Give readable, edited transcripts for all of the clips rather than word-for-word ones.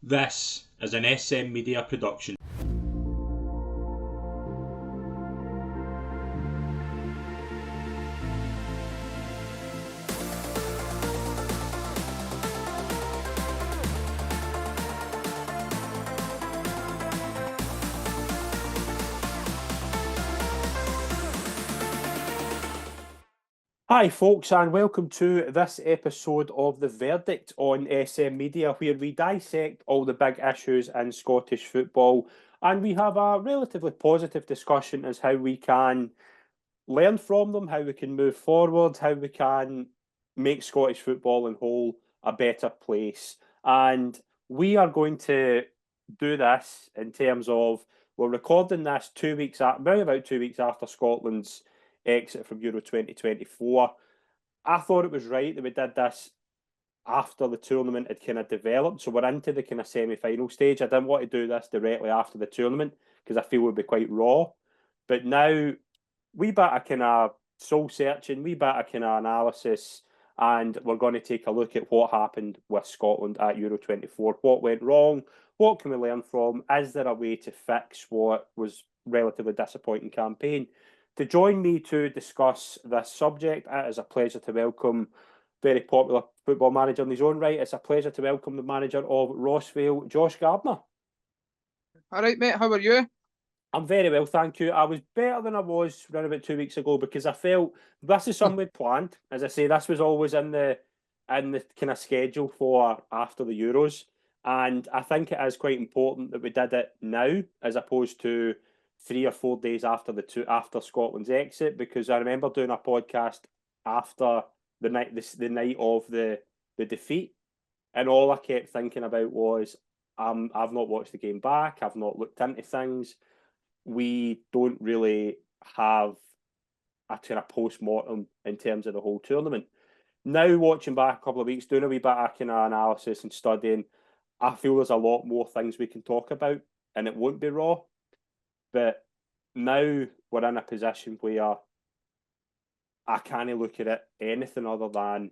This is an SM Media production. Hi, folks, and welcome to this episode of The Verdict on SM Media, where we dissect all the big issues in Scottish football and we have a relatively positive discussion as how we can learn from them, how we can move forward, how we can make Scottish football in whole a better place. And we are going to do this in terms of we're recording this about 2 weeks after Scotland's exit from Euro 2024. I thought it was right that we did this after the tournament had kind of developed. So we're into the kind of semi-final stage. I didn't want to do this directly after the tournament because I feel it would be quite raw. But now we bit of kind of soul searching, we bit of kind of analysis, and we're going to take a look at what happened with Scotland at Euro 24. What went wrong? What can we learn from? Is there a way to fix what was relatively disappointing campaign? To join me to discuss this subject, it is a pleasure to welcome very popular football manager in his own right. It's a pleasure to welcome the manager of Rossvale, Josh Gardner. All right, mate, how are you? I'm very well, thank you. I was better than I was around about 2 weeks ago because I felt this is something we'd planned. As I say, this was always in the kind of schedule for after the Euros. And I think it is quite important that we did it now as opposed to 3 or 4 days after after Scotland's exit, because I remember doing a podcast after the night of the defeat, and all I kept thinking about was I've not watched the game back, I've not looked into things. We don't really have a kind of post-mortem in terms of the whole tournament. Now, watching back a couple of weeks, doing a wee bit of kind of analysis and studying, I feel there's a lot more things we can talk about, and it won't be raw. But now we're in a position where I can't look at it anything other than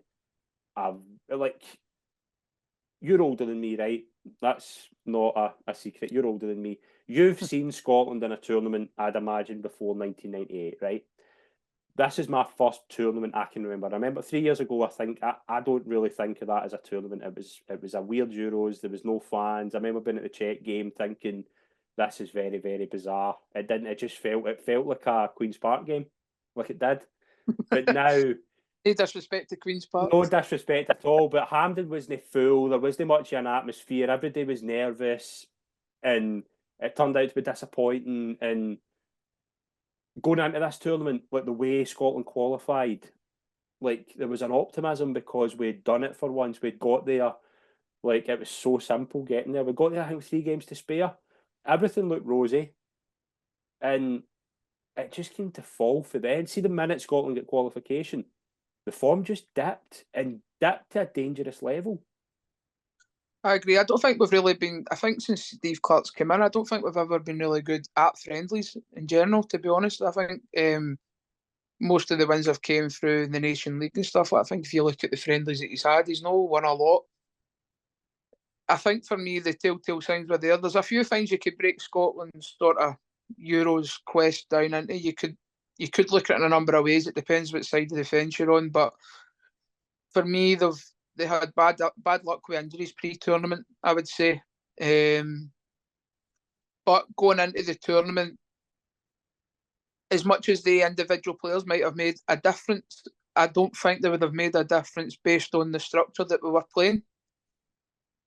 you're older than me, right? That's not a secret. You're older than me. You've seen Scotland in a tournament, I'd imagine, before 1998, right? This is my first tournament I can remember. I remember 3 years ago, I don't really think of that as a tournament. It was a weird Euros. There was no fans. I remember being at the Czech game thinking, this is very, very bizarre. It felt like a Queen's Park game, like it did. But now, No disrespect to Queen's Park. no disrespect at all, but Hampden wasn't full. There wasn't much of an atmosphere. Everybody was nervous, and it turned out to be disappointing. And going into this tournament, like the way Scotland qualified, like there was an optimism because we'd done it for once. We'd got there. Like it was so simple getting there. We got there, I think, 3 games to spare. Everything looked rosy, and it just came to fall for then. See the minute Scotland got qualification, the form just dipped to a dangerous level. I agree. I don't think we've really been. I think since Steve Clarke's come in, I don't think we've ever been really good at friendlies in general. To be honest, I think most of the wins have came through the Nation League and stuff. I think if you look at the friendlies that he's had, he's not won a lot. I think for me, the telltale signs were there. There's a few things you could break Scotland's sort of Euros quest down into. You could look at it in a number of ways. It depends what side of the fence you're on. But for me, they had bad luck with injuries pre-tournament, I would say. But going into the tournament, as much as the individual players might have made a difference, I don't think they would have made a difference based on the structure that we were playing.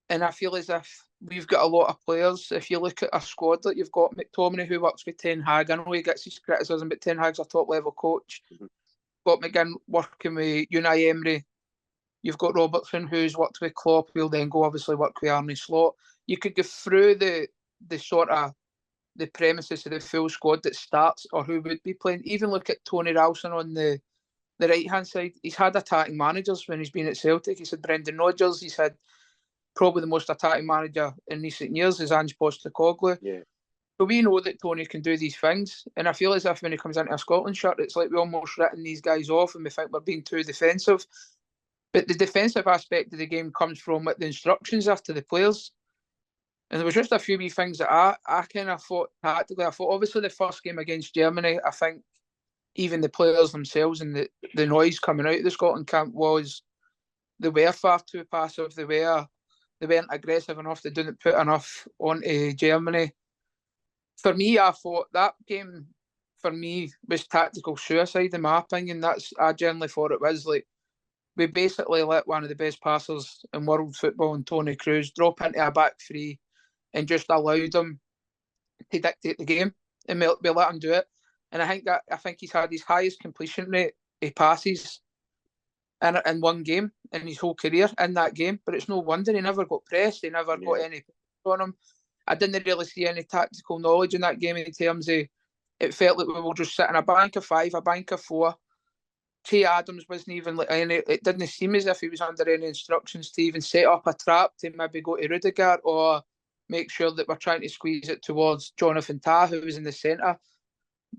And I feel as if we've got a lot of players. If you look at our squad, like you've got McTominay, who works with Ten Hag. I know he gets his criticism, but Ten Hag's a top-level coach. Mm-hmm. Got McGinn working with Unai Emery. You've got Robertson, who's worked with Klopp. He'll then go obviously work with Arne Slot. You could go through the sort of the premises of the full squad that starts or who would be playing. Even look at Tony Ralston on the right-hand side. He's had attacking managers when he's been at Celtic. He's had Brendan Rodgers. He's had probably the most attacking manager in recent years is Ange Postecoglou. Yeah. So we know that Tony can do these things. And I feel as if when he comes into a Scotland shirt, it's like we're almost written these guys off and we think we're being too defensive. But the defensive aspect of the game comes from what the instructions are to the players. And there was just a few wee things that I kind of thought tactically. I thought, obviously, the first game against Germany, I think even the players themselves and the noise coming out of the Scotland camp was they were far too passive. They weren't aggressive enough. They didn't put enough onto Germany. For me, I thought that game, for me, was tactical suicide, in my opinion. I generally thought it was. Like, we basically let one of the best passers in world football, and Tony Cruz, drop into a back three and just allowed him to dictate the game, and we let him do it. And I think he's had his highest completion rate of passes in one game in his whole career in that game. But it's no wonder he never got pressed. He never got any on him. I didn't really see any tactical knowledge in that game in terms of, it felt like we were just sitting a bank of 5, a bank of 4. Che Adams wasn't even like any. It didn't seem as if he was under any instructions to even set up a trap to maybe go to Rudiger or make sure that we're trying to squeeze it towards Jonathan Tah, who was in the centre.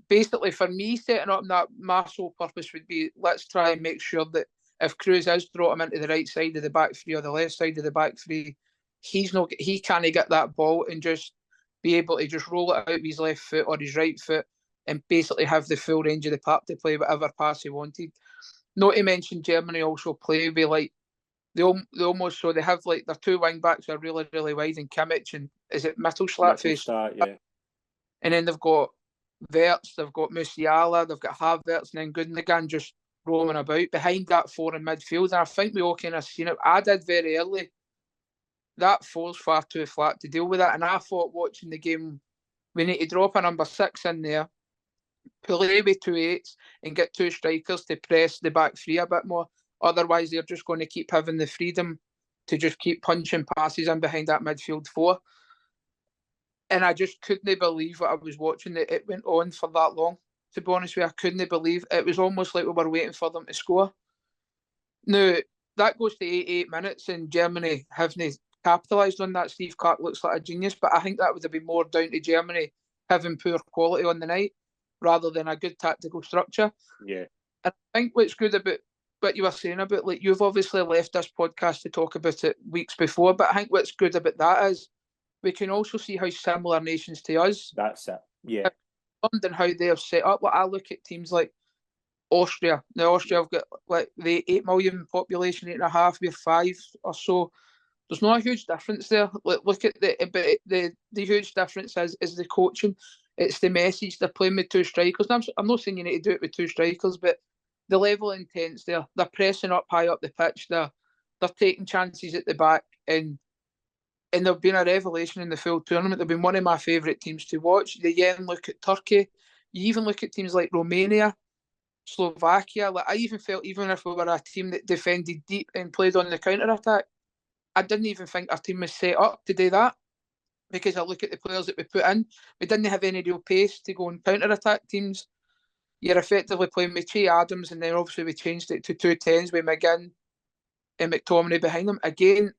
Basically, for me, setting up that, my sole purpose would be, let's try and make sure that if Cruz has brought him into the right side of the back three or the left side of the back three, he can't get that ball and just be able to just roll it out with his left foot or his right foot and basically have the full range of the park to play whatever pass he wanted. Not to mention Germany also play with, like, they almost, so they have, like, their 2 wing backs are really, really wide, and Kimmich and, is it Mittelstadt? Yeah. And then they've got Wirtz, they've got Musiala, they've got Havertz, and then Gundogan just roaming about behind that 4 in midfield. And I think we all kind of seen it. I did very early. That 4's far too flat to deal with that. And I thought, watching the game, we need to drop a number 6 in there, play with 2 8s, and get 2 strikers to press the back 3 a bit more. Otherwise, they're just going to keep having the freedom to just keep punching passes in behind that midfield 4. And I just couldn't believe what I was watching, that it went on for that long. To be honest with you, I couldn't believe it. Was almost like we were waiting for them to score. Now, that goes to 88 minutes, and Germany haven't capitalised on that. Steve Clarke looks like a genius, but I think that would have been more down to Germany having poor quality on the night rather than a good tactical structure. Yeah. And I think what's good about what you were saying about, like, you've obviously left this podcast to talk about it weeks before, but I think what's good about that is we can also see how similar nations to us. That's it. Yeah. And how they have set up. Like, I look at teams like Austria. Now, Austria have got, like, the 8 million population, 8.5, we're 5 or so. There's not a huge difference there. Look at the huge difference is the coaching. It's the message. They're playing with 2 strikers. And I'm not saying you need to do it with 2 strikers, but the level of intense there. They're pressing up high up the pitch. They're taking chances at the back, and they've been a revelation in the full tournament. They've been one of my favourite teams to watch. You again look at Turkey. You even look at teams like Romania, Slovakia. Like, I even felt, even if we were a team that defended deep and played on the counter-attack, I didn't even think our team was set up to do that, because I look at the players that we put in. We didn't have any real pace to go and counter-attack teams. You're effectively playing with Che Adams, and then obviously we changed it to 2 10s with McGinn and McTominay behind them. Again,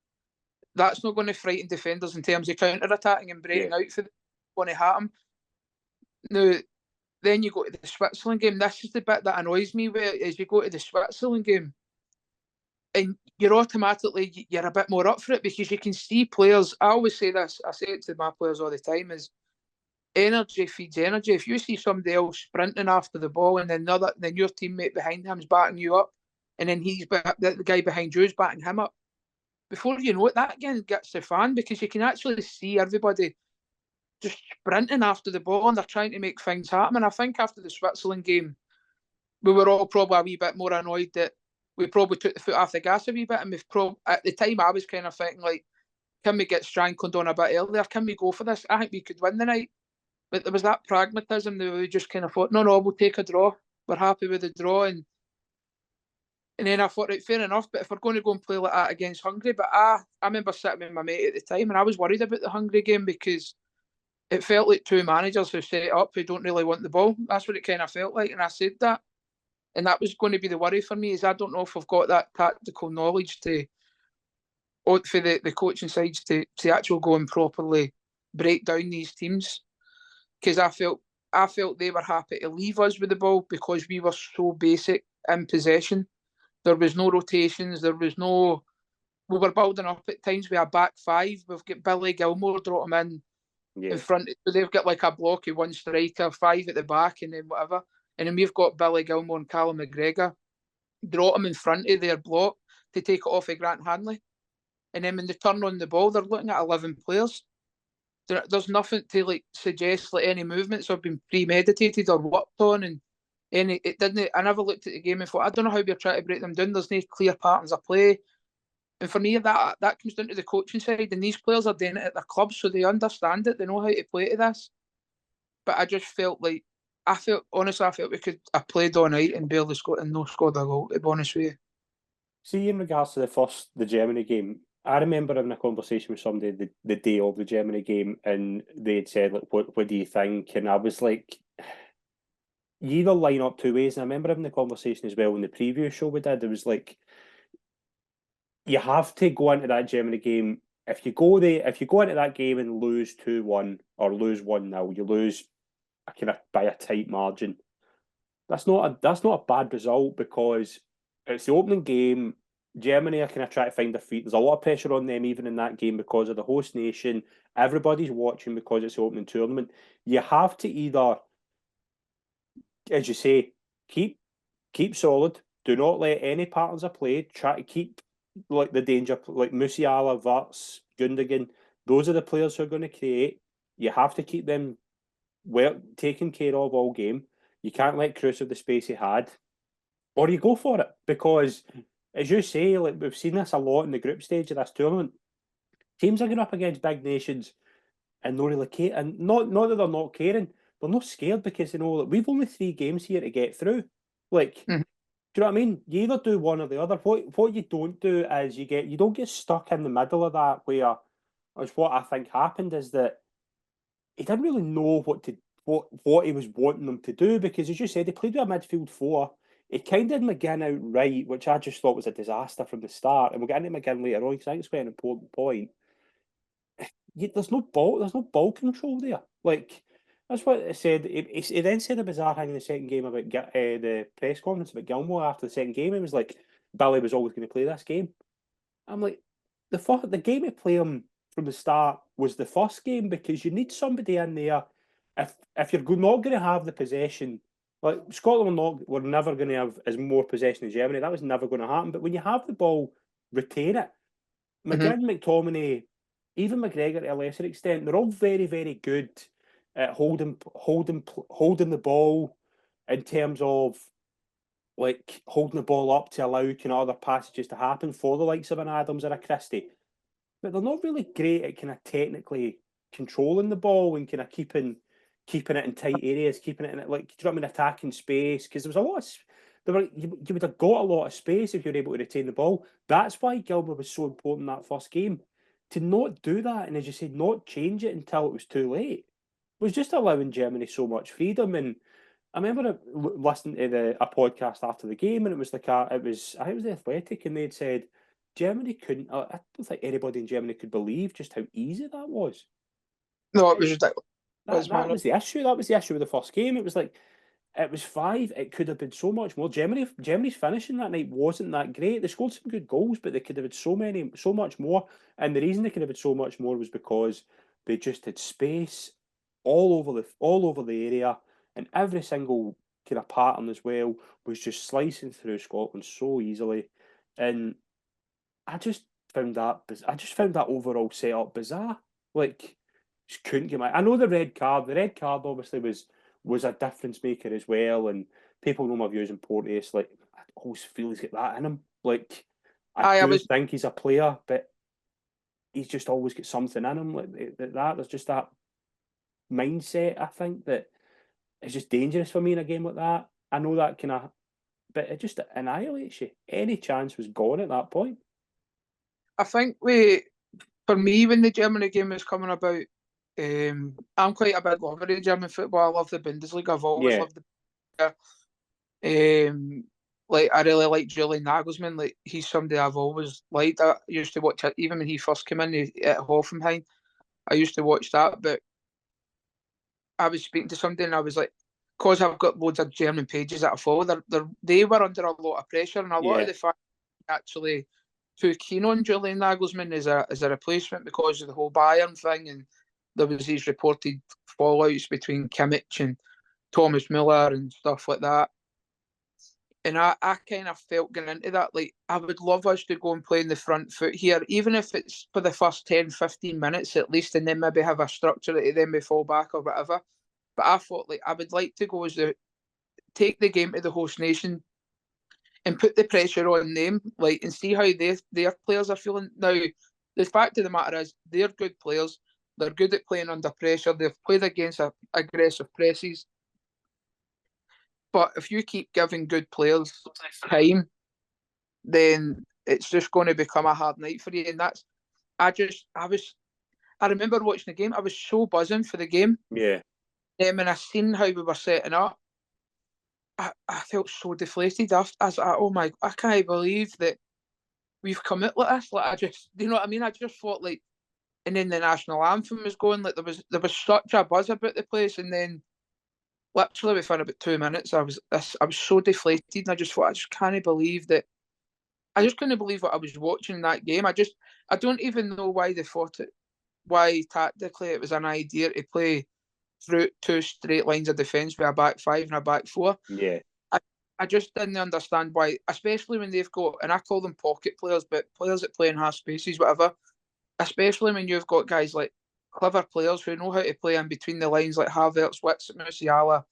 that's not going to frighten defenders in terms of counter-attacking and breaking out for them. Going to happen. Now, then you go to the Switzerland game. This is the bit that annoys me, where is you go to the Switzerland game and you're a bit more up for it, because you can see players. I always say this, I say it to my players all the time, is energy feeds energy. If you see somebody else sprinting after the ball, and then your teammate behind him is batting you up, and then the guy behind you is batting him up, before you know it, that again gets the fan, because you can actually see everybody just sprinting after the ball, and they're trying to make things happen. And I think after the Switzerland game, we were all probably a wee bit more annoyed that we probably took the foot off the gas a wee bit. And at the time, I was kind of thinking, like, can we get strangled on a bit earlier? Can we go for this? I think we could win the night. But there was that pragmatism that we just kind of thought, no, we'll take a draw. We're happy with the draw. And then I thought, right, fair enough, but if we're going to go and play like that against Hungary, but I remember sitting with my mate at the time, and I was worried about the Hungary game, because it felt like 2 managers who set up who don't really want the ball. That's what it kind of felt like, and I said that. And that was going to be the worry for me, is I don't know if we've got that tactical knowledge for the coaching sides to actually go and properly break down these teams. Because I felt they were happy to leave us with the ball because we were so basic in possession. There was no rotations. There was no we were building up at times with a back five. We've got Billy Gilmore, brought him in front. So they've got like a block of one striker, five at the back, and then whatever. And then we've got Billy Gilmore and Callum McGregor. Draw them in front of their block to take it off of Grant Hanley. And then when they turn on the ball, they're looking at 11 players. There's nothing to like suggest like any movements have been premeditated or worked on, and it didn't. I never looked at the game and thought, I don't know how we're trying to break them down. There's no clear patterns of play, and for me that comes down to the coaching side. And these players are doing it at their clubs, so they understand it. They know how to play to this. But I just felt like I felt we could have played all night and barely scored and no scored a goal. To be honest with you. See, in regards to the Germany game, I remember having a conversation with somebody the day of the Germany game, and they'd said, like, what do you think? And I was like, you either line up two ways. And I remember having the conversation as well in the preview show we did. It was like, you have to go into that Germany game. If you go into that game and lose 2-1 or lose 1-0, you lose kind of by a tight margin. That's not a bad result, because it's the opening game. Germany are kind of trying to find their feet. There's a lot of pressure on them even in that game because of the host nation. Everybody's watching because it's the opening tournament. You have to either, as you say, keep solid. Do not let any patterns of play. Try to keep like the danger, like Musiala, Wirtz, Gundogan. Those are the players who are going to create. You have to keep them well taken care of all game. You can't let Kroos have the space he had, or you go for it, because, as you say, like we've seen this a lot in the group stage of this tournament. Teams are going up against big nations and not really care, and not that they're not caring, they're not scared because they know that we've only 3 games here to get through. Like, do you know what I mean? You either do one or the other. What you don't do is you don't get stuck in the middle of that, where, as what I think happened is that he didn't really know what he was wanting them to do, because, as you said, he played with a midfield 4. He kind of had McGinn out right, which I just thought was a disaster from the start. And we'll get into McGinn later on, because I think it's quite an important point. There's no ball control there. Like, that's what it said. He then said a bizarre thing in the second game about the press conference about Gilmore after the second game. It was like Billy was always going to play this game. I'm like, the game to play him from the start was the first game, because you need somebody in there. If you're not going to have the possession, like Scotland were never going to have as more possession as Germany. That was never going to happen. But when you have the ball, retain it. McGinn, McTominay, even McGregor to a lesser extent, they're all very, very good at holding the ball, in terms of like holding the ball up to allow kind of other passages to happen for the likes of an Adams or a Christie. But they're not really great at kind of technically controlling the ball and kind of keeping it in tight areas, keeping it in, like, do you know what I mean, attacking space. Because there was a lot of you would have got a lot of space if you were able to retain the ball. That's why Gilbert was so important in that first game. To not do that, and as you said, not change it until it was too late, was just allowing Germany so much freedom. And I remember listening to a podcast after the game, and it was like I think it was the Athletic, and they'd said Germany couldn't. I don't think anybody in Germany could believe just how easy that was. No, it was ridiculous. That was the issue. That was the issue with the first game. It was like, it was 5. It could have been so much more. Germany's finishing that night wasn't that great. They scored some good goals, but they could have had so much more. And the reason they could have had so much more was because they just had space all over the area, and every single kind of pattern as well was just slicing through Scotland so easily. And I just found that overall setup bizarre. Like, just couldn't get my. I know the red card. The red card obviously was a difference maker as well, and people know my views in Porteous. Like, I always feel he's got that in him. Like, I think he's a player, but he's just always got something in him. Like that. There's just that mindset, I think, that is just dangerous for me in a game like that. I know that kind of, but it just annihilates you. Any chance was gone at that point. I think for me, when the Germany game was coming about, I'm quite a big lover of German football. I love the Bundesliga. I've always loved the. Like, I really like Julian Nagelsmann. Like, he's somebody I've always liked. I used to watch it even when he first came in at Hoffenheim. I used to watch that, but I was speaking to somebody and I was like, because I've got loads of German pages that I follow, they were under a lot of pressure, and a lot of the fact actually too keen on Julian Nagelsmann as a replacement because of the whole Bayern thing, and there was these reported fallouts between Kimmich and Thomas Müller and stuff like that. And I kind of felt going into that, like, I would love us to go and play in the front foot here, even if it's for the first 10, 15 minutes at least, and then maybe have a structure that then we fall back or whatever. But I thought, like, I would like to go take the game to the host nation and put the pressure on them, like, and see how their players are feeling. Now, the fact of the matter is, they're good players. They're good at playing under pressure. They've played against aggressive presses. But if you keep giving good players time, then it's just going to become a hard night for you. And I remember watching the game. I was so buzzing for the game. Yeah. And I seen how we were setting up, I felt so deflated. I was like, oh my, I can't believe that we've come out like this. Like, you know what I mean? I just thought, like, and then the national anthem was going, like, there was such a buzz about the place, and then literally within about 2 minutes, I was so deflated, and I just thought, I just can't believe that. I just couldn't believe what I was watching in that game. I don't even know why they thought it, why tactically it was an idea to play through 2 straight lines of defence with a back 5 and a back 4. Yeah. I just didn't understand why, especially when they've got, and I call them pocket players, but players that play in half spaces, whatever, especially when you've got guys like clever players who know how to play in between the lines, like Havertz, Wits, Musiala,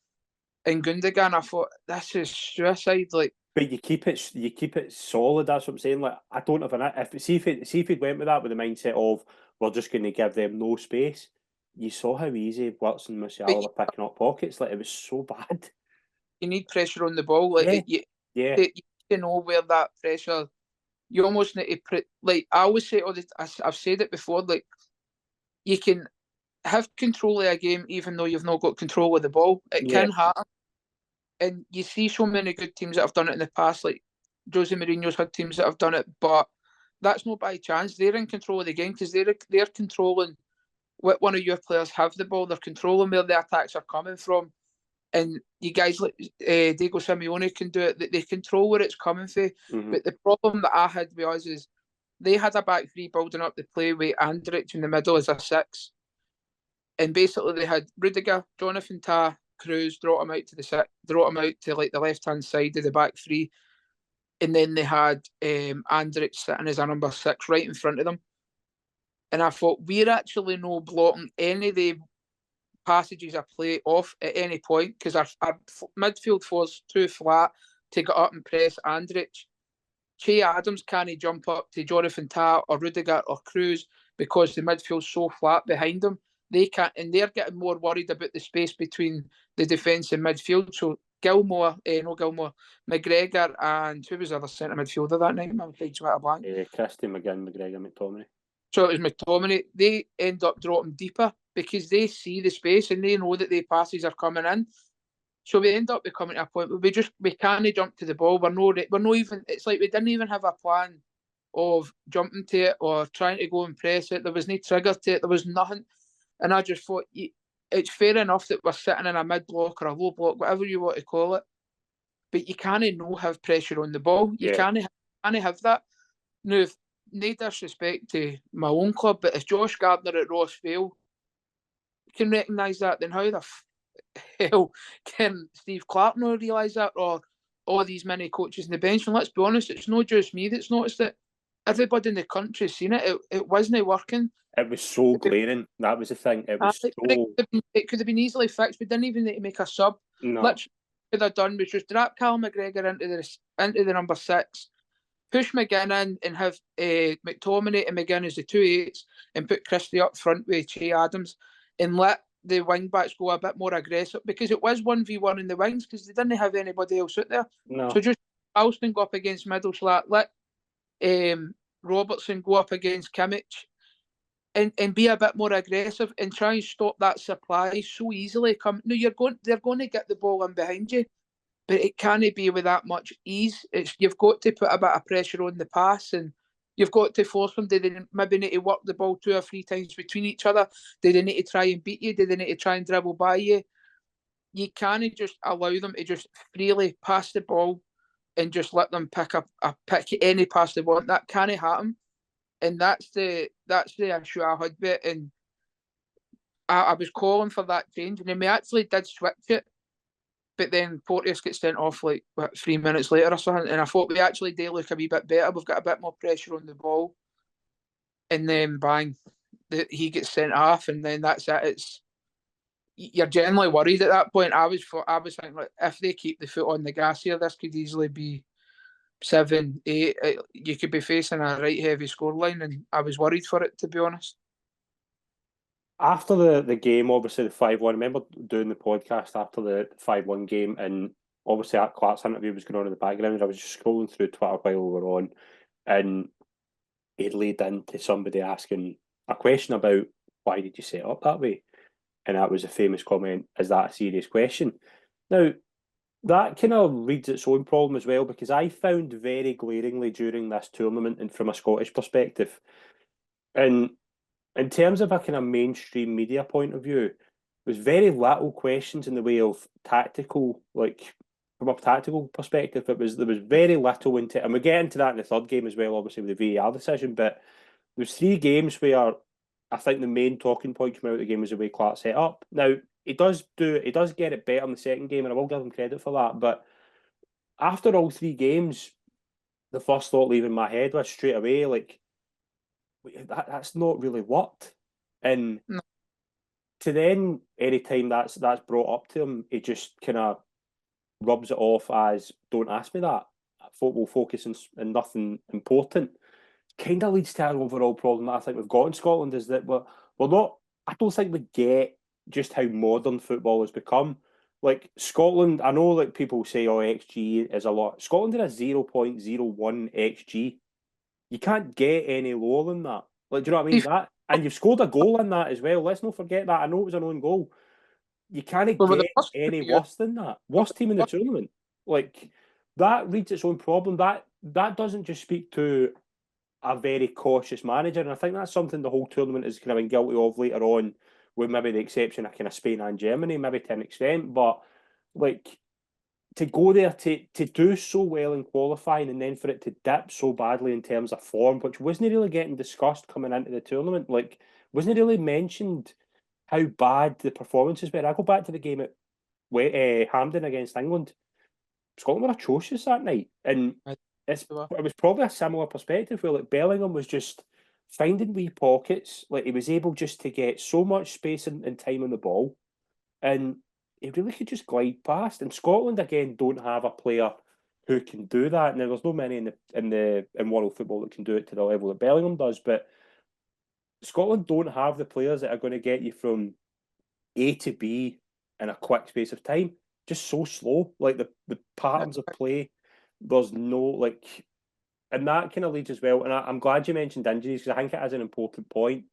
and Gundogan. I thought, this is suicide. Like, but you keep it solid. That's what I'm saying. Like, I don't have if he'd went with that with the mindset of we're just going to give them no space. You saw how easy Wits and Musiala were picking up pockets. Like, it was so bad. You need pressure on the ball. Like, yeah. You know where that pressure. You almost need to like, I always say, I've said it before. Like, you can have control of a game even though you've not got control of the ball. It can happen, and you see so many good teams that have done it in the past. Like, Jose Mourinho's had teams that have done it, but that's not by chance. They're in control of the game because they're controlling what one of your players have the ball. They're controlling where the attacks are coming from. And you guys like Diego Simeone can do it. They control where it's coming from. Mm-hmm. But the problem that I had with us is they had a back 3 building up the play with Andrich in the middle as a 6. And basically they had Rudiger, Jonathan Tah, Cruz, brought him out to like the left-hand side of the back 3. And then they had Andrich sitting as a number 6 right in front of them. And I thought, we're actually no blocking any of the passages I play off at any point because our midfield four's too flat to get up and press Andrich. Che Adams can't jump up to Jonathan Tah or Rudiger or Cruz because the midfield's so flat behind them. They can't, and they're getting more worried about the space between the defence and midfield. So McGregor, and who was the other centre midfielder that night? My mind's went a blank. Christie, McGinn, McGregor, McTominay. So it was McTominay. They end up dropping deeper because they see the space and they know that the passes are coming in. So we end up becoming to a point where we can't jump to the ball. We're not even. It's like we didn't even have a plan of jumping to it or trying to go and press it. There was no trigger to it. There was nothing. And I just thought, it's fair enough that we're sitting in a mid block or a low block, whatever you want to call it. But you can't not have pressure on the ball. You can't have that. Now, no disrespect to my own club, but if Josh Gardner at Rossvale can recognise that, then how the hell can Steve Clarke not realise that, or all these many coaches in the bench? And let's be honest, it's not just me that's noticed it. Everybody in the country's seen it. It wasn't working. It was so glaring. That was the thing. It was it could have been easily fixed. We didn't even need to make a sub. No. Literally, what could have done was just drop Cal McGregor into the number 6, push McGinn in and have McTominay and McGinn as the 2/8s and put Christie up front with Che Adams and let the wing backs go a bit more aggressive because it was 1v1 in the wings because they didn't have anybody else out there. No. So just Alston go up against Middleslat, let Robertson go up against Kimmich and be a bit more aggressive and try and stop that supply so easily. They're going to get the ball in behind you, but it can't be with that much ease. You've got to put a bit of pressure on the pass and you've got to force them. Do they maybe need to work the ball 2 or 3 times between each other? Do they need to try and beat you? Do they need to try and dribble by you? You can't just allow them to just freely pass the ball and just let them pick any pass they want. That can't happen, and that's the issue I had with it. And I was calling for that change, and then we actually did switch it. But then Porteous gets sent off like 3 minutes later or something, and I thought we actually do look a wee bit better. We've got a bit more pressure on the ball, and then bang, he gets sent off, and then that's it. You're generally worried at that point. I was thinking, like, if they keep the foot on the gas here, this could easily be 7-8. You could be facing a right heavy scoreline, and I was worried for it, to be honest. After the game, obviously the 5-1, I remember doing the podcast after the 5-1 game, and obviously that Clark's interview was going on in the background. I was just scrolling through Twitter while we were on, and it led into somebody asking a question about why did you set up that way? And that was a famous comment, is that a serious question? Now, that kind of reads its own problem as well, because I found very glaringly during this tournament, and from a Scottish perspective, and in terms of a kind of mainstream media point of view, was very little questions in the way of tactical, like from a tactical perspective. There was very little into, and we get into that in the third game as well, obviously with the VAR decision. But there's 3 games where I think the main talking point coming out of the game was the way Clark set up. Now he does get it better in the second game, and I will give him credit for that. But after all 3 games, the first thought leaving my head was straight away like, that's not really worked. And No. to then, anytime that's brought up to him, he just kind of rubs it off as, don't ask me that. We'll focus on nothing important. Kind of leads to an overall problem that I think we've got in Scotland, is that we're not, I don't think we get just how modern football has become. Like Scotland, I know like people say, oh, XG is a lot. Scotland had a 0.01 XG. You can't get any lower than that. Like, do you know what I mean? That, and you've scored a goal in that as well. Let's not forget that. I know it was an own goal. You can't Well, the get first any year, worse than that. Worst team in the tournament. Like, that reads its own problem. That doesn't just speak to a very cautious manager, and I think that's something the whole tournament is kind of been guilty of later on, with maybe the exception of kind of Spain and Germany, maybe to an extent. But like, to go there to do so well in qualifying, and then for it to dip so badly in terms of form, which wasn't really getting discussed coming into the tournament, like wasn't really mentioned how bad the performances were. I go back to the game at Hampden against England. Scotland were atrocious that night, and it was probably a similar perspective where like Bellingham was just finding wee pockets, like he was able just to get so much space and time on the ball, and he really could just glide past. And Scotland again don't have a player who can do that. Now there's no many in world football that can do it to the level that Bellingham does, but Scotland don't have the players that are going to get you from A to B in a quick space of time. Just so slow. Like the patterns of play, there's no like, and that kind of leads as well. And I'm glad you mentioned injuries, because I think it is an important point.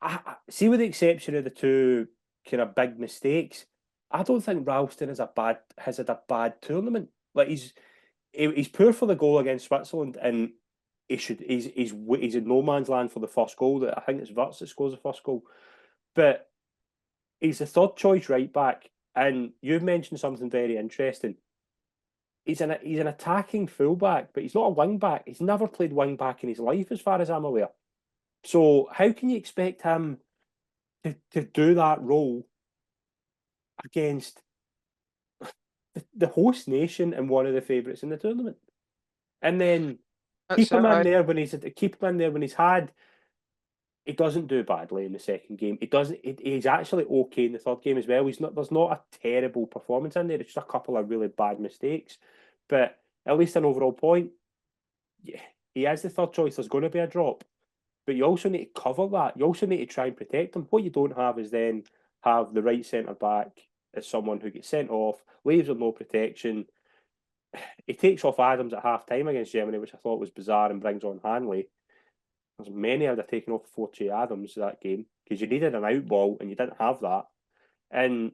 I see, with the exception of the 2 kind of big mistakes, I don't think Ralston has had a bad tournament. Like he's poor for the goal against Switzerland, and he's in no man's land for the first goal. That I think it's Wirtz that scores the first goal, but he's the third choice right back. And you've mentioned something very interesting. He's an attacking fullback, but he's not a wing back. He's never played wing back in his life, as far as I'm aware. So how can you expect him to do that role against the host nation and one of the favourites in the tournament? And then keep him in there when he's had. He doesn't do badly in the second game. He doesn't. He's actually okay in the third game as well. He's not. There's not a terrible performance in there. It's just a couple of really bad mistakes, but at least an overall point. Yeah, he is the third choice. There's going to be a drop, but you also need to cover that. You also need to try and protect him. What you don't have is then have the right centre back as someone who gets sent off, leaves with no protection. He takes off Adams at half time against Germany, which I thought was bizarre, and brings on Hanley. There's many I'd have taken off before Che Adams that game, because you needed an out ball and you didn't have that. And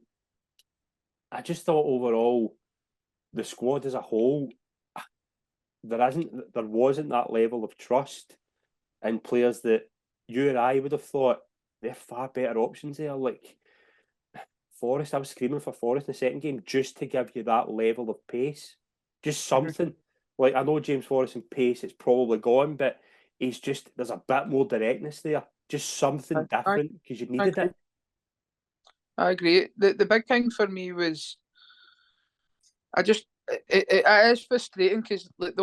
I just thought overall, the squad as a whole, there wasn't that level of trust in players that you and I would have thought they're far better options there. Like Forrest, I was screaming for Forrest in the second game just to give you that level of pace. Just something. Like, I know James Morrison pace, it's probably gone, but there's a bit more directness there. Just something different, because you needed it. I agree. The big thing for me was, it is frustrating because like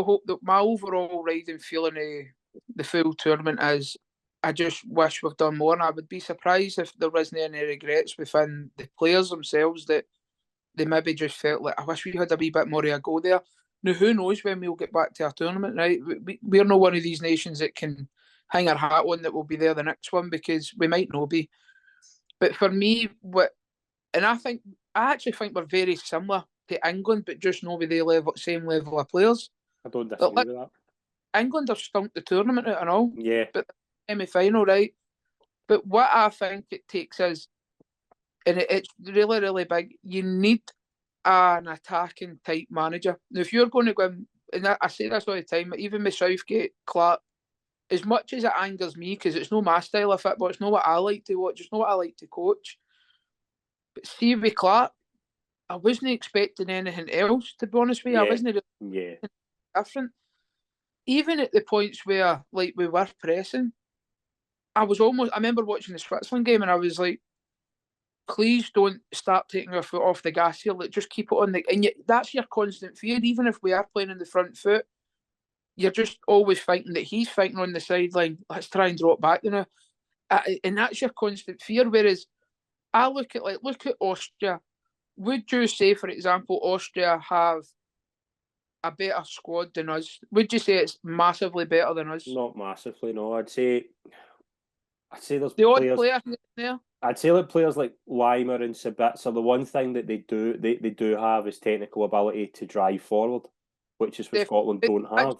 my overall riding feeling of the full tournament is, I just wish we've done more, and I would be surprised if there wasn't any regrets within the players themselves, that they maybe just felt like, I wish we had a wee bit more of a go there. Now, who knows when we'll get back to our tournament, right? We're not one of these nations that can hang our hat on that will be there the next one, because we might not be. But for me, I actually think we're very similar to England, but just not with the same level of players. I don't disagree with that. England have stunk the tournament out and all. Yeah. But semi-final, right? But what I think it takes is, and it's really, really big, you need an attacking type manager. Now, if you're going to go in, and I say this all the time, even with Southgate, Clarke, as much as it angers me, because it's not my style of football, it's not what I like to watch, it's not what I like to coach. But Steve Clarke, I wasn't expecting anything else, to be honest with you. I wasn't really different. Even at the points where, like, we were pressing, I remember watching the Switzerland game and I was like, please don't start taking our foot off the gas here. Like, just keep it on that's your constant fear. Even if we are playing in the front foot, you're just always fighting that he's fighting on the sideline. Let's try and drop back, and that's your constant fear. Whereas I look at Austria. Would you say, for example, Austria have a better squad than us? Would you say it's massively better than us? Not massively, no. I'd say there's the odd players player there. I'd say like players like Weimer and Sabitzer, the one thing that they do have is technical ability to drive forward, which is what Scotland don't have.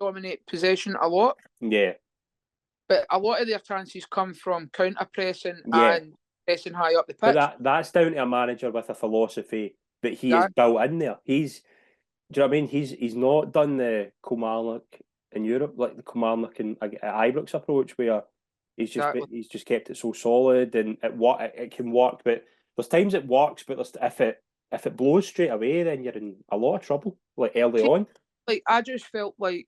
Dominate possession a lot. Yeah. But a lot of their chances come from counter pressing and pressing high up the pitch. But that's down to a manager with a philosophy that he has built in there. Do you know what I mean? He's not done the Kilmarnock in Europe, like the Kilmarnock and Ibrox approach, where he's just kept it so solid, and it can work. But there's times it works, but if it blows straight away, then you're in a lot of trouble, like early on. Like, I just felt like,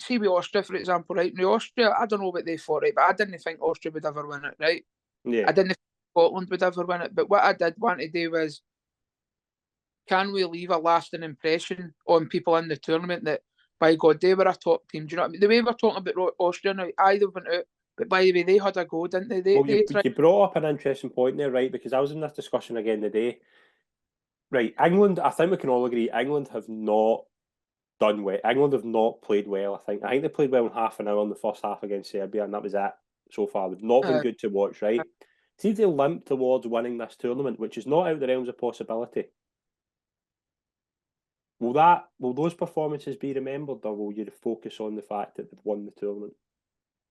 see with Austria, for example, right? Now, Austria, I don't know what they thought, right? But I didn't think Austria would ever win it, right? Yeah. I didn't think Scotland would ever win it. But what I did want to do was, can we leave a lasting impression on people in the tournament that, by God, they were a top team? Do you know what I mean? The way we're talking about Austria now, they went out, but by the way, they had a go, didn't they? You brought up an interesting point there, right? Because I was in this discussion again today. Right, England, I think we can all agree, England have not done well. England have not played well, I think. I think they played well in half an hour in the first half against Serbia, and that was it so far. They've not been good to watch, right? See if they limp towards winning this tournament, which is not out of the realms of possibility. Will those performances be remembered, or will you focus on the fact that they've won the tournament?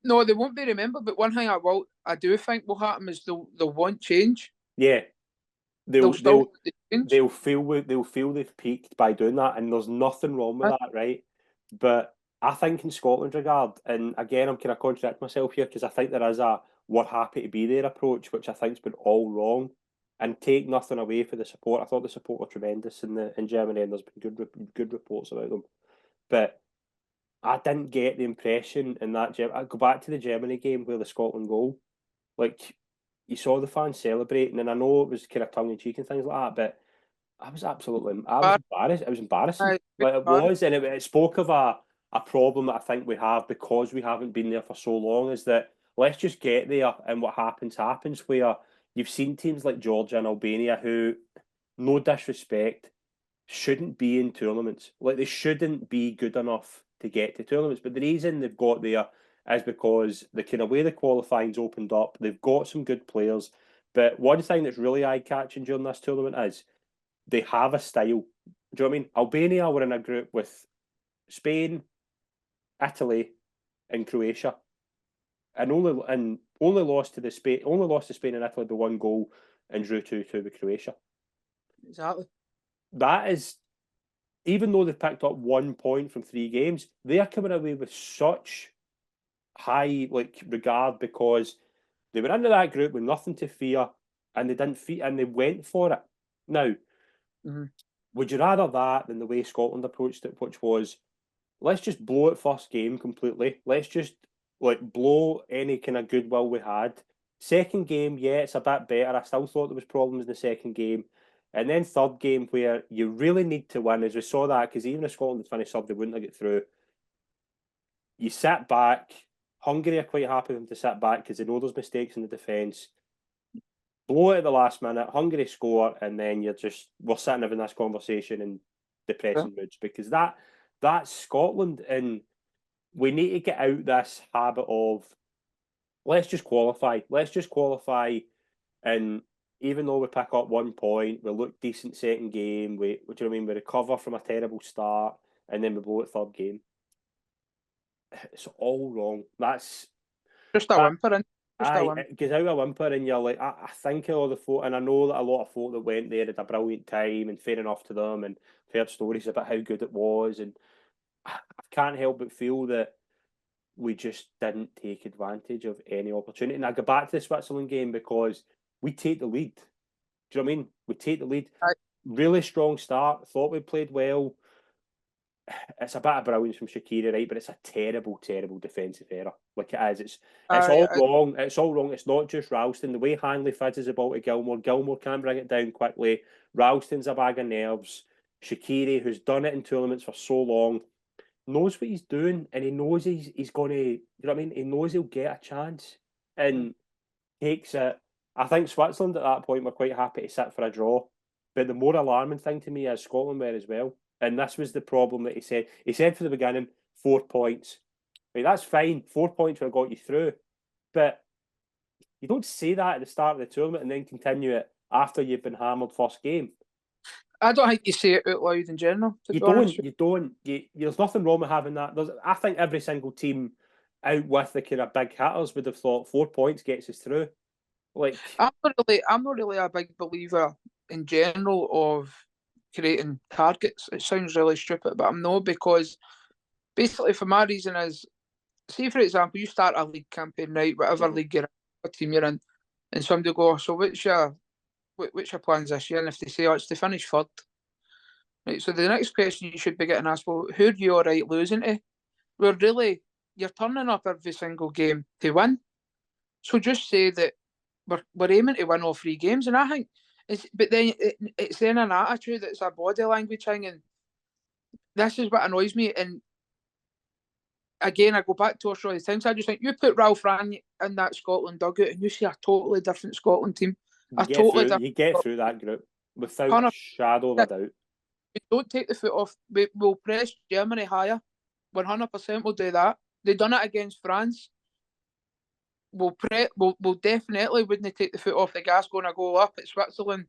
No, they won't be remembered. But one thing I do think will happen is they'll want change. Yeah, they'll feel they've peaked by doing that, and there's nothing wrong with that, right? But I think in Scotland's regard, and again, I'm kind of contradicting myself here, because I think there is a "we're happy to be there" approach, which I think's been all wrong. And take nothing away for the support. I thought the support was tremendous in Germany, and there's been good reports about them. But I didn't get the impression in that. I go back to the Germany game where the Scotland goal, like, you saw the fans celebrating, and I know it was kind of tongue in cheek and things like that, but I was embarrassed. It was embarrassing. Like, it was, and it spoke of a problem that I think we have because we haven't been there for so long. Is that, let's just get there, and what happens. Where you've seen teams like Georgia and Albania who, no disrespect, shouldn't be in tournaments. Like, they shouldn't be good enough to get to tournaments. But the reason they've got there is because the kind of way the qualifying's opened up, they've got some good players. But one thing that's really eye-catching during this tournament is they have a style. Do you know what I mean? Albania were in a group with Spain, Italy, and Croatia, and only lost to Spain and Italy by one goal, and drew 2-2 with Croatia. Exactly. That is, even though they've picked up 1 point from 3 games, they are coming away with such high regard, because they were into that group with nothing to fear, and they didn't and they went for it. Now, would you rather that than the way Scotland approached it, which was, let's just blow it first game completely. Let's just blow any kind of goodwill we had. Second game, yeah, it's a bit better. I still thought there was problems in the second game. And then third game, where you really need to win, as we saw that, because even if Scotland had finished third, they wouldn't have got through. You sit back. Hungary are quite happy with them to sit back because they know there's mistakes in the defence. Blow it at the last minute, Hungary score, and then we're sitting having this conversation in depressing moods, because that's Scotland, and we need to get out this habit of let's just qualify. Let's just qualify, and even though we pick up 1 point, we look decent second game. Do you know what I mean? We recover from a terrible start, and then we blow it third game. It's all wrong. That's just a whimper. It goes out a whimper, and you're like, I think of all the folk, and I know that a lot of folk that went there had a brilliant time, and fair enough to them, and I've heard stories about how good it was, and I can't help but feel that we just didn't take advantage of any opportunity. And I go back to the Switzerland game because we take the lead. Do you know what I mean? We take the lead. Really strong start. Thought we played well. It's a bit of brilliance from Shaqiri, right? But it's a terrible, terrible defensive error. Like it is. It's all wrong. It's all wrong. It's not just Ralston. The way Hanley fizzes the ball to Gilmore. Gilmore can't bring it down quickly. Ralston's a bag of nerves. Shaqiri, who's done it in tournaments for so long, knows what he's doing, and he knows he's going to, you know what I mean? He knows he'll get a chance and takes it. I think Switzerland at that point were quite happy to sit for a draw. But the more alarming thing to me is Scotland were as well. And this was the problem that he said. He said from the beginning, 4 points. I mean, that's fine. 4 points would have got you through. But you don't say that at the start of the tournament and then continue it after you've been hammered first game. I don't think you say it out loud in general. You don't. There's nothing wrong with having that. I think every single team out with the kind of big hitters would have thought 4 points gets us through. I'm not really a big believer in general of creating targets. It sounds really stupid, but I'm not, because basically for my reason is, say for example, you start a league campaign, right? Whatever league you're in, what team you're in, and somebody go, so what's your plans this year? And if they say, it's to finish third, right? So the next question you should be getting asked, well, who are you all right losing to? Well, really, you're turning up every single game to win. So just say that we're aiming to win all 3 games, and I think but then it's then an attitude, it's a body language thing, and this is what annoys me. And again, I go back to Australia times. I just think you put Ralph Ryan in that Scotland dugout, and you see a totally different Scotland team. You get through that group without a shadow of a doubt. We don't take the foot off. We'll press Germany higher. 100% we'll do that. They done it against France. We'll definitely wouldn't take the foot off the gas going to go up at Switzerland,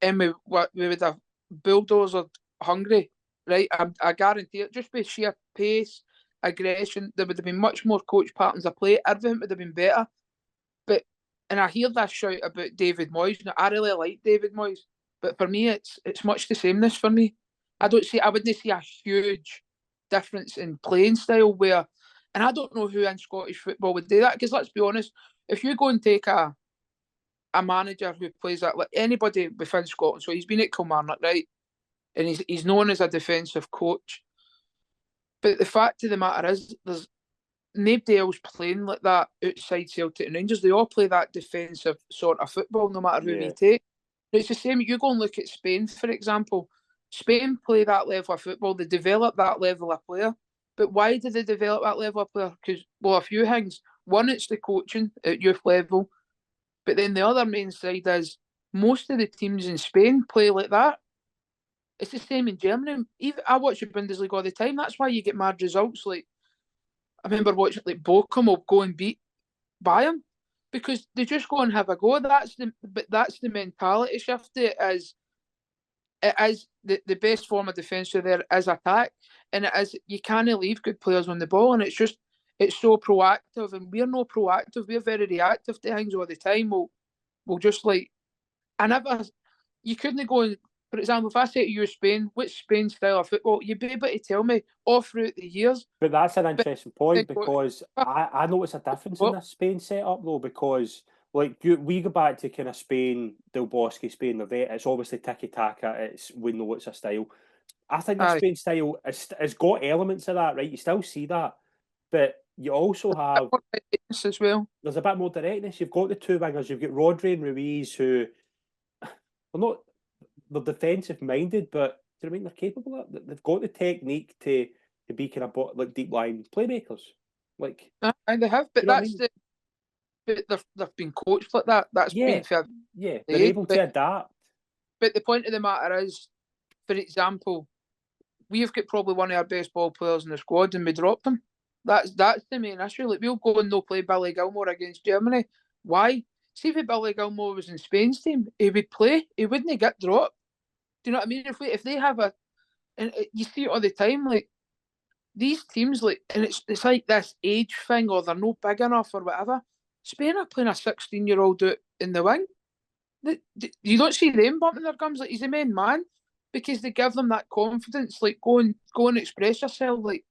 and we would have bulldozered Hungary, right? I guarantee it. Just with sheer pace, aggression, there would have been much more coach patterns of play. Everything would have been better. And I hear that shout about David Moyes. Now, I really like David Moyes, but for me, it's much the sameness for me. I wouldn't see a huge difference in playing style where. And I don't know who in Scottish football would do that, because let's be honest, if you go and take a manager who plays that, like anybody within Scotland, so he's been at Kilmarnock, right, and he's known as a defensive coach, but the fact of the matter is, there's nobody else playing like that outside Celtic and Rangers. They all play that defensive sort of football, no matter who they take. It's the same. You go and look at Spain, for example. Spain play that level of football. They develop that level of player. But why did they develop that level of player? Because, well, a few things. One, it's the coaching at youth level. But then the other main side is most of the teams in Spain play like that. It's the same in Germany. Even I watch the Bundesliga all the time. That's why you get mad results. Like, I remember watching Bochum will go and beat Bayern because they just go and have a go. That's the mentality shift. It is the best form of defence there is attack. And it is, you can't leave good players on the ball, and it's so proactive, and we're not proactive. We're very reactive to things all the time. We'll just you couldn't go and, for example, if I say to you Spain, what's Spain's style of football, you'd be able to tell me all throughout the years. But that's an interesting point, because I notice a difference in this Spain setup though, because Like we go back to kind of Spain, Del Bosque, Spain, the vet. It's obviously tiki taka. We know it's a style. I think the Aye. Spain style has got elements of that, right? You still see that, but you also have As well. there's a bit more directness. You've got the two wingers. You've got Rodri and Ruiz, who they're defensive minded, but do you know what I mean? They're capable of it. They've got the technique to be kind of like deep line playmakers. Like, Aye, they have, do but you know what I mean? but they've been coached like that. That's Yeah, been for yeah, the they're age. able to adapt. But the point of the matter is, for example, we've got probably one of our best ball players in the squad, and we dropped him. That's the main issue. Like, we'll go and no play Billy Gilmore against Germany. Why? See, if Billy Gilmore was in Spain's team, he would play. He wouldn't get dropped. Do you know what I mean? If they have and you see it all the time, like these teams, like, and it's like this age thing, or they're not big enough, or whatever. Spain are playing a 16-year-old out in the wing. You don't see them bumping their gums like he's the main man, because they give them that confidence, like go and express yourself, like.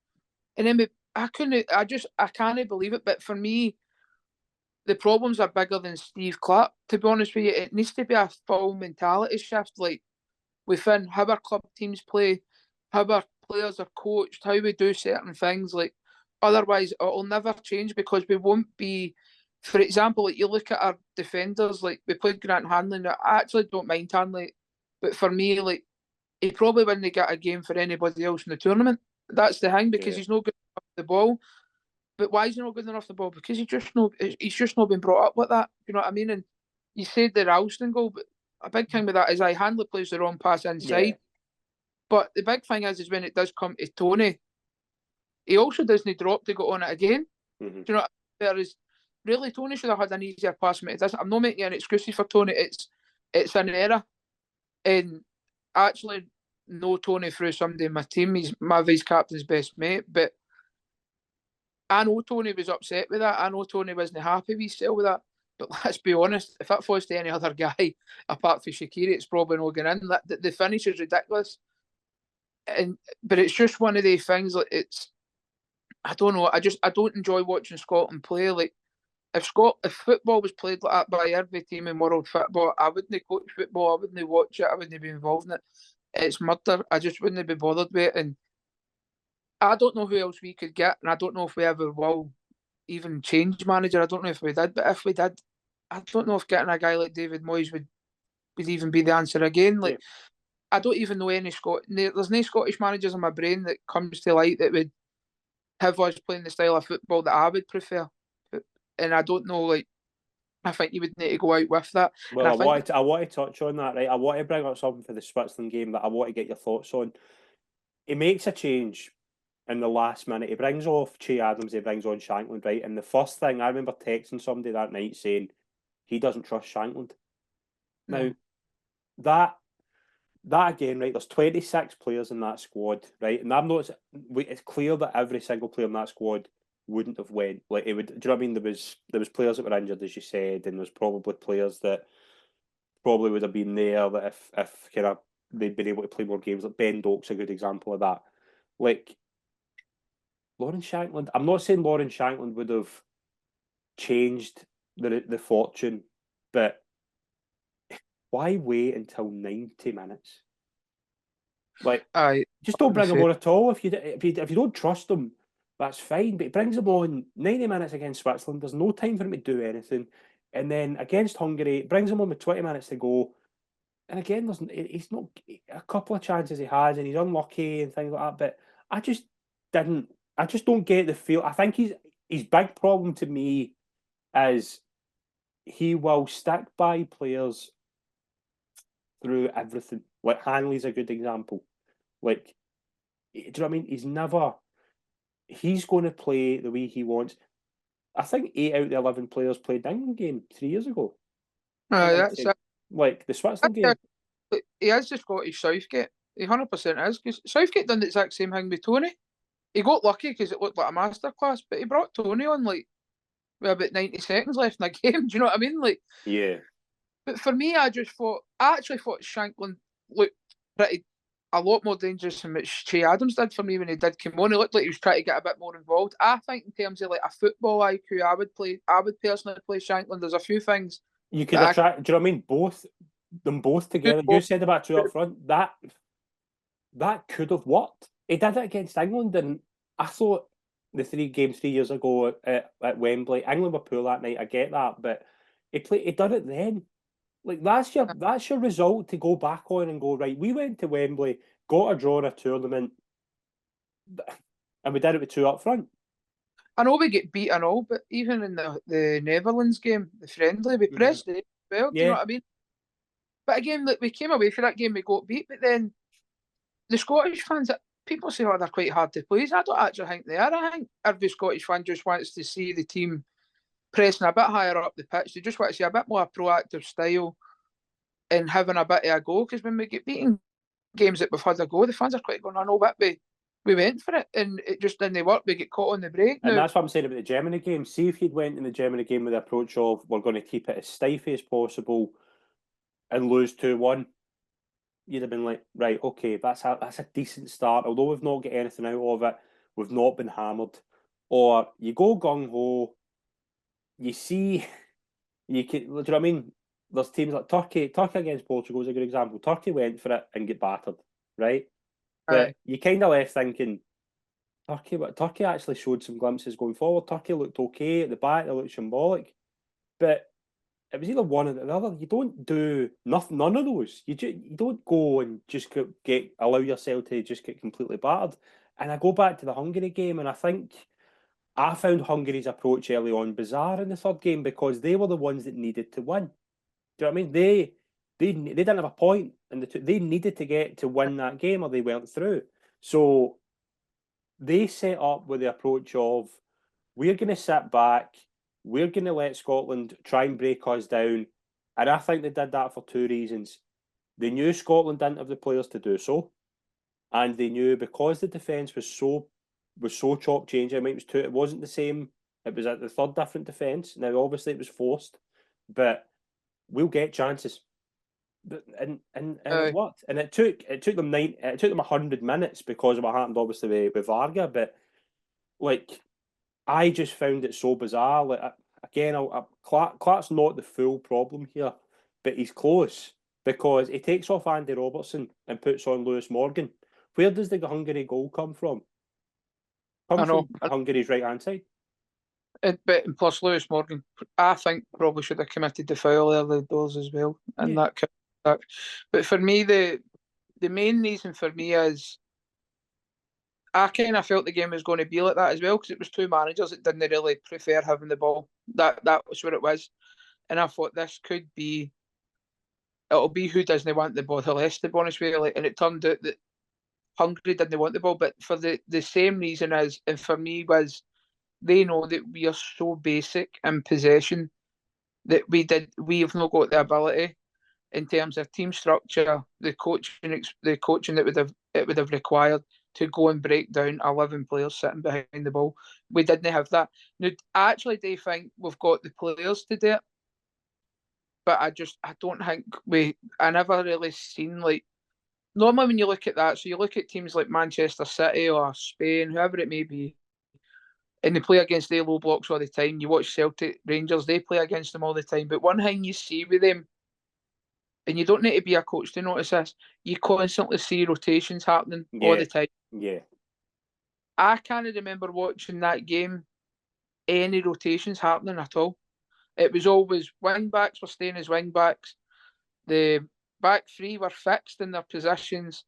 And then I can't believe it. But for me, the problems are bigger than Steve Clarke. To be honest with you, it needs to be a full mentality shift, like within how our club teams play, how our players are coached, how we do certain things. Like, otherwise, it'll never change, because we won't be. For example, like, you look at our defenders, like we played Grant Hanley. Now, I actually don't mind Hanley, but for me, like, he probably wouldn't get a game for anybody else in the tournament. That's the thing, because he's not good enough with the ball. But why is he not good enough with the ball? Because he's just not been brought up like that. You know what I mean? And you said the Ralston goal, but a big thing with that is Hanley plays the wrong pass inside. Yeah. But the big thing is when it does come to Tony, he also doesn't drop to go on it again. Mm-hmm. Do you know what I mean? Whereas really Tony should have had an easier pass, mate. I'm not making an excuse for Tony. It's an error. And I actually know Tony through somebody in my team. He's my vice captain's best mate. But I know Tony was upset with that. I know Tony wasn't happy with himself with that. But let's be honest, if that falls to any other guy apart from Shaqiri, it's probably not going in. The finish is ridiculous. But it's just one of the things. Like, I don't know. I don't enjoy watching Scotland play. Like, if football was played like that by every team in world football, I wouldn't coach football. I wouldn't watch it. I wouldn't be involved in it. It's murder. I just wouldn't be bothered with it. And I don't know who else we could get, and I don't know if we ever will even change manager. I don't know if we did, but if we did, I don't know if getting a guy like David Moyes would even be the answer again. Like, I don't even know any there's no Scottish managers in my brain that comes to light that would have us playing the style of football that I would prefer. And I don't know, like, I think you would need to go out with that. Well, I want to touch on that, right? I want to bring up something for the Switzerland game that I want to get your thoughts on. He makes a change in the last minute. He brings off Che Adams, he brings on Shankland, right? And the first thing, I remember texting somebody that night saying he doesn't trust Shankland. Now, that again, right, there's 26 players in that squad, right? And it's clear that every single player in that squad wouldn't have went. Like, it would, do you know what I mean? There was players that were injured, as you said, and there's probably players that probably would have been there that if kind of they'd been able to play more games. Like Ben Doak's a good example of that. Like, Lawrence Shankland, I'm not saying Lawrence Shankland would have changed the fortune, but why wait until 90 minutes? Like, just don't bring him on at all. If you don't trust him, that's fine. But he brings him on 90 minutes against Switzerland. There's no time for him to do anything. And then against Hungary, brings him on with 20 minutes to go. And again, he's not a couple of chances he has, and he's unlucky and things like that. But I just don't get the feel. I think his big problem to me is he will stick by players through everything. Like, Hanley's a good example. Like, do you know what I mean? He's going to play the way he wants. I think 8 out of the 11 players played the England game 3 years ago. Like the Switzerland game. He is the Scottish Southgate. He 100% is. Because Southgate done the exact same thing with Tony. He got lucky because it looked like a masterclass, but he brought Tony on like with about 90 seconds left in the game. Do you know what I mean? Like, yeah. But for me, I actually thought Shankland looked pretty. a lot more dangerous than which Che Adams did for me when he did come on. He looked like he was trying to get a bit more involved. I think in terms of like a football IQ, I would personally play Shankland. There's a few things you could attract. Do you know what I mean? Them both together. You said about two up front. That could have worked. He did it against England, and I thought the 3 games 3 years ago at Wembley, England were poor that night. I get that, but he done it then. Like that's your result to go back on and go, right, we went to Wembley, got a draw in a tournament, and we did it with 2 up front. I know we get beat and all, but even in the Netherlands game, the friendly, we pressed it well. Do you know what I mean? But again, like, we came away from that game, we got beat, but then the Scottish fans, people say, oh, they're quite hard to please. I don't actually think they are. I think every Scottish fan just wants to see the team pressing a bit higher up the pitch. They just want to see a bit more proactive style and having a bit of a go. Because when we get beaten games that we've had a go, the fans are quite going, I know what we went for it and it just didn't work. We get caught on the break. And that's what I'm saying about the Germany game. See if you'd went in the Germany game with the approach of we're going to keep it as stify as possible and lose 2-1, you'd have been like, right, okay, that's a decent start. Although we've not got anything out of it, we've not been hammered. Or you go gung ho, you see, you can. Do you know what I mean? There's teams like Turkey. Turkey against Portugal is a good example. Turkey went for it and get battered, right? But you kind of left thinking, Turkey actually showed some glimpses going forward. Turkey looked okay at the back. They looked symbolic, but it was either one or the other. You don't do nothing, none of those. You don't go and just allow yourself to just get completely battered. And I go back to the Hungary game, and I think I found Hungary's approach early on bizarre in the third game because they were the ones that needed to win. Do you know what I mean? They didn't have a point, and they needed to get to win that game, or they weren't through. So they set up with the approach of we're going to sit back, we're going to let Scotland try and break us down, and I think they did that for 2 reasons. They knew Scotland didn't have the players to do so, and they knew because the defence was so chop changing. I mean, it wasn't the same. It was at the third different defence. Now, obviously, it was forced, but we'll get chances. And it worked. And it took them 100 minutes because of what happened, obviously, with Varga. But like, I just found it so bizarre. Like again, Clark's not the full problem here, but he's close because he takes off Andy Robertson and puts on Lewis Morgan. Where does the Hungary goal come from? Comes from Hungary's right hand side. But plus Lewis Morgan, I think probably should have committed the foul early doors as well, and that. But for me, the main reason for me is I kind of felt the game was going to be like that as well because it was 2 managers that didn't really prefer having the ball. That was what it was, and I thought this could be. It'll be who doesn't want the ball the less, to be honest with you. Like, and it turned out that Hungary didn't want the ball, but for the same reason as, and for me was, they know that we are so basic in possession that we have not got the ability in terms of team structure, the coaching that it would have required to go and break down 11 players sitting behind the ball. We didn't have that. Now, I actually do think we've got the players to do it, but I don't think I never really seen, like, normally when you look at that, so you look at teams like Manchester City or Spain, whoever it may be, and they play against their low blocks all the time. You watch Celtic, Rangers, they play against them all the time. But one thing you see with them, and you don't need to be a coach to notice this, you constantly see rotations happening all the time. Yeah. I can't remember watching that game, any rotations happening at all. It was always wing backs were staying as wing backs. The back 3 were fixed in their positions.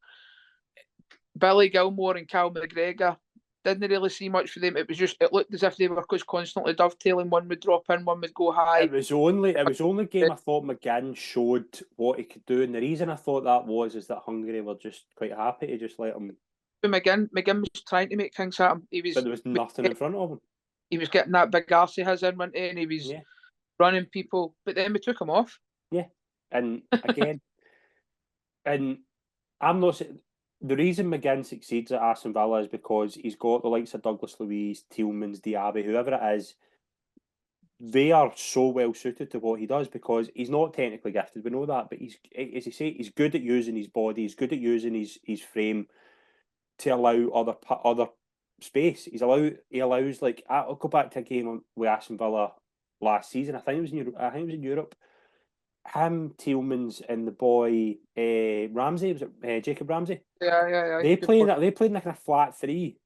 Billy Gilmore and Cal McGregor, didn't really see much for them. It looked as if they were constantly dovetailing. One would drop in, one would go high. It was only game I thought McGinn showed what he could do, and the reason I thought that is that Hungary were just quite happy to just let him. But McGinn was trying to make things happen. But there was nothing in front of him. He was getting that big arse he has in one day, and he was running people. But then we took him off. Yeah, and again, and I'm not saying. The reason McGinn succeeds at Aston Villa is because he's got the likes of Douglas Luiz, Tielemans, Diaby, whoever it is. they are so well suited to what he does because he's not technically gifted. We know that, but he's, as you say, he's good at using his body. He's good at using his frame to allow other space. He allows like I'll go back to a game with Aston Villa last season. I think it was in Europe. I think it was in Europe. Him, Tielemans, and the boy Ramsey, was it Jacob Ramsey? Yeah. They played in like a flat three.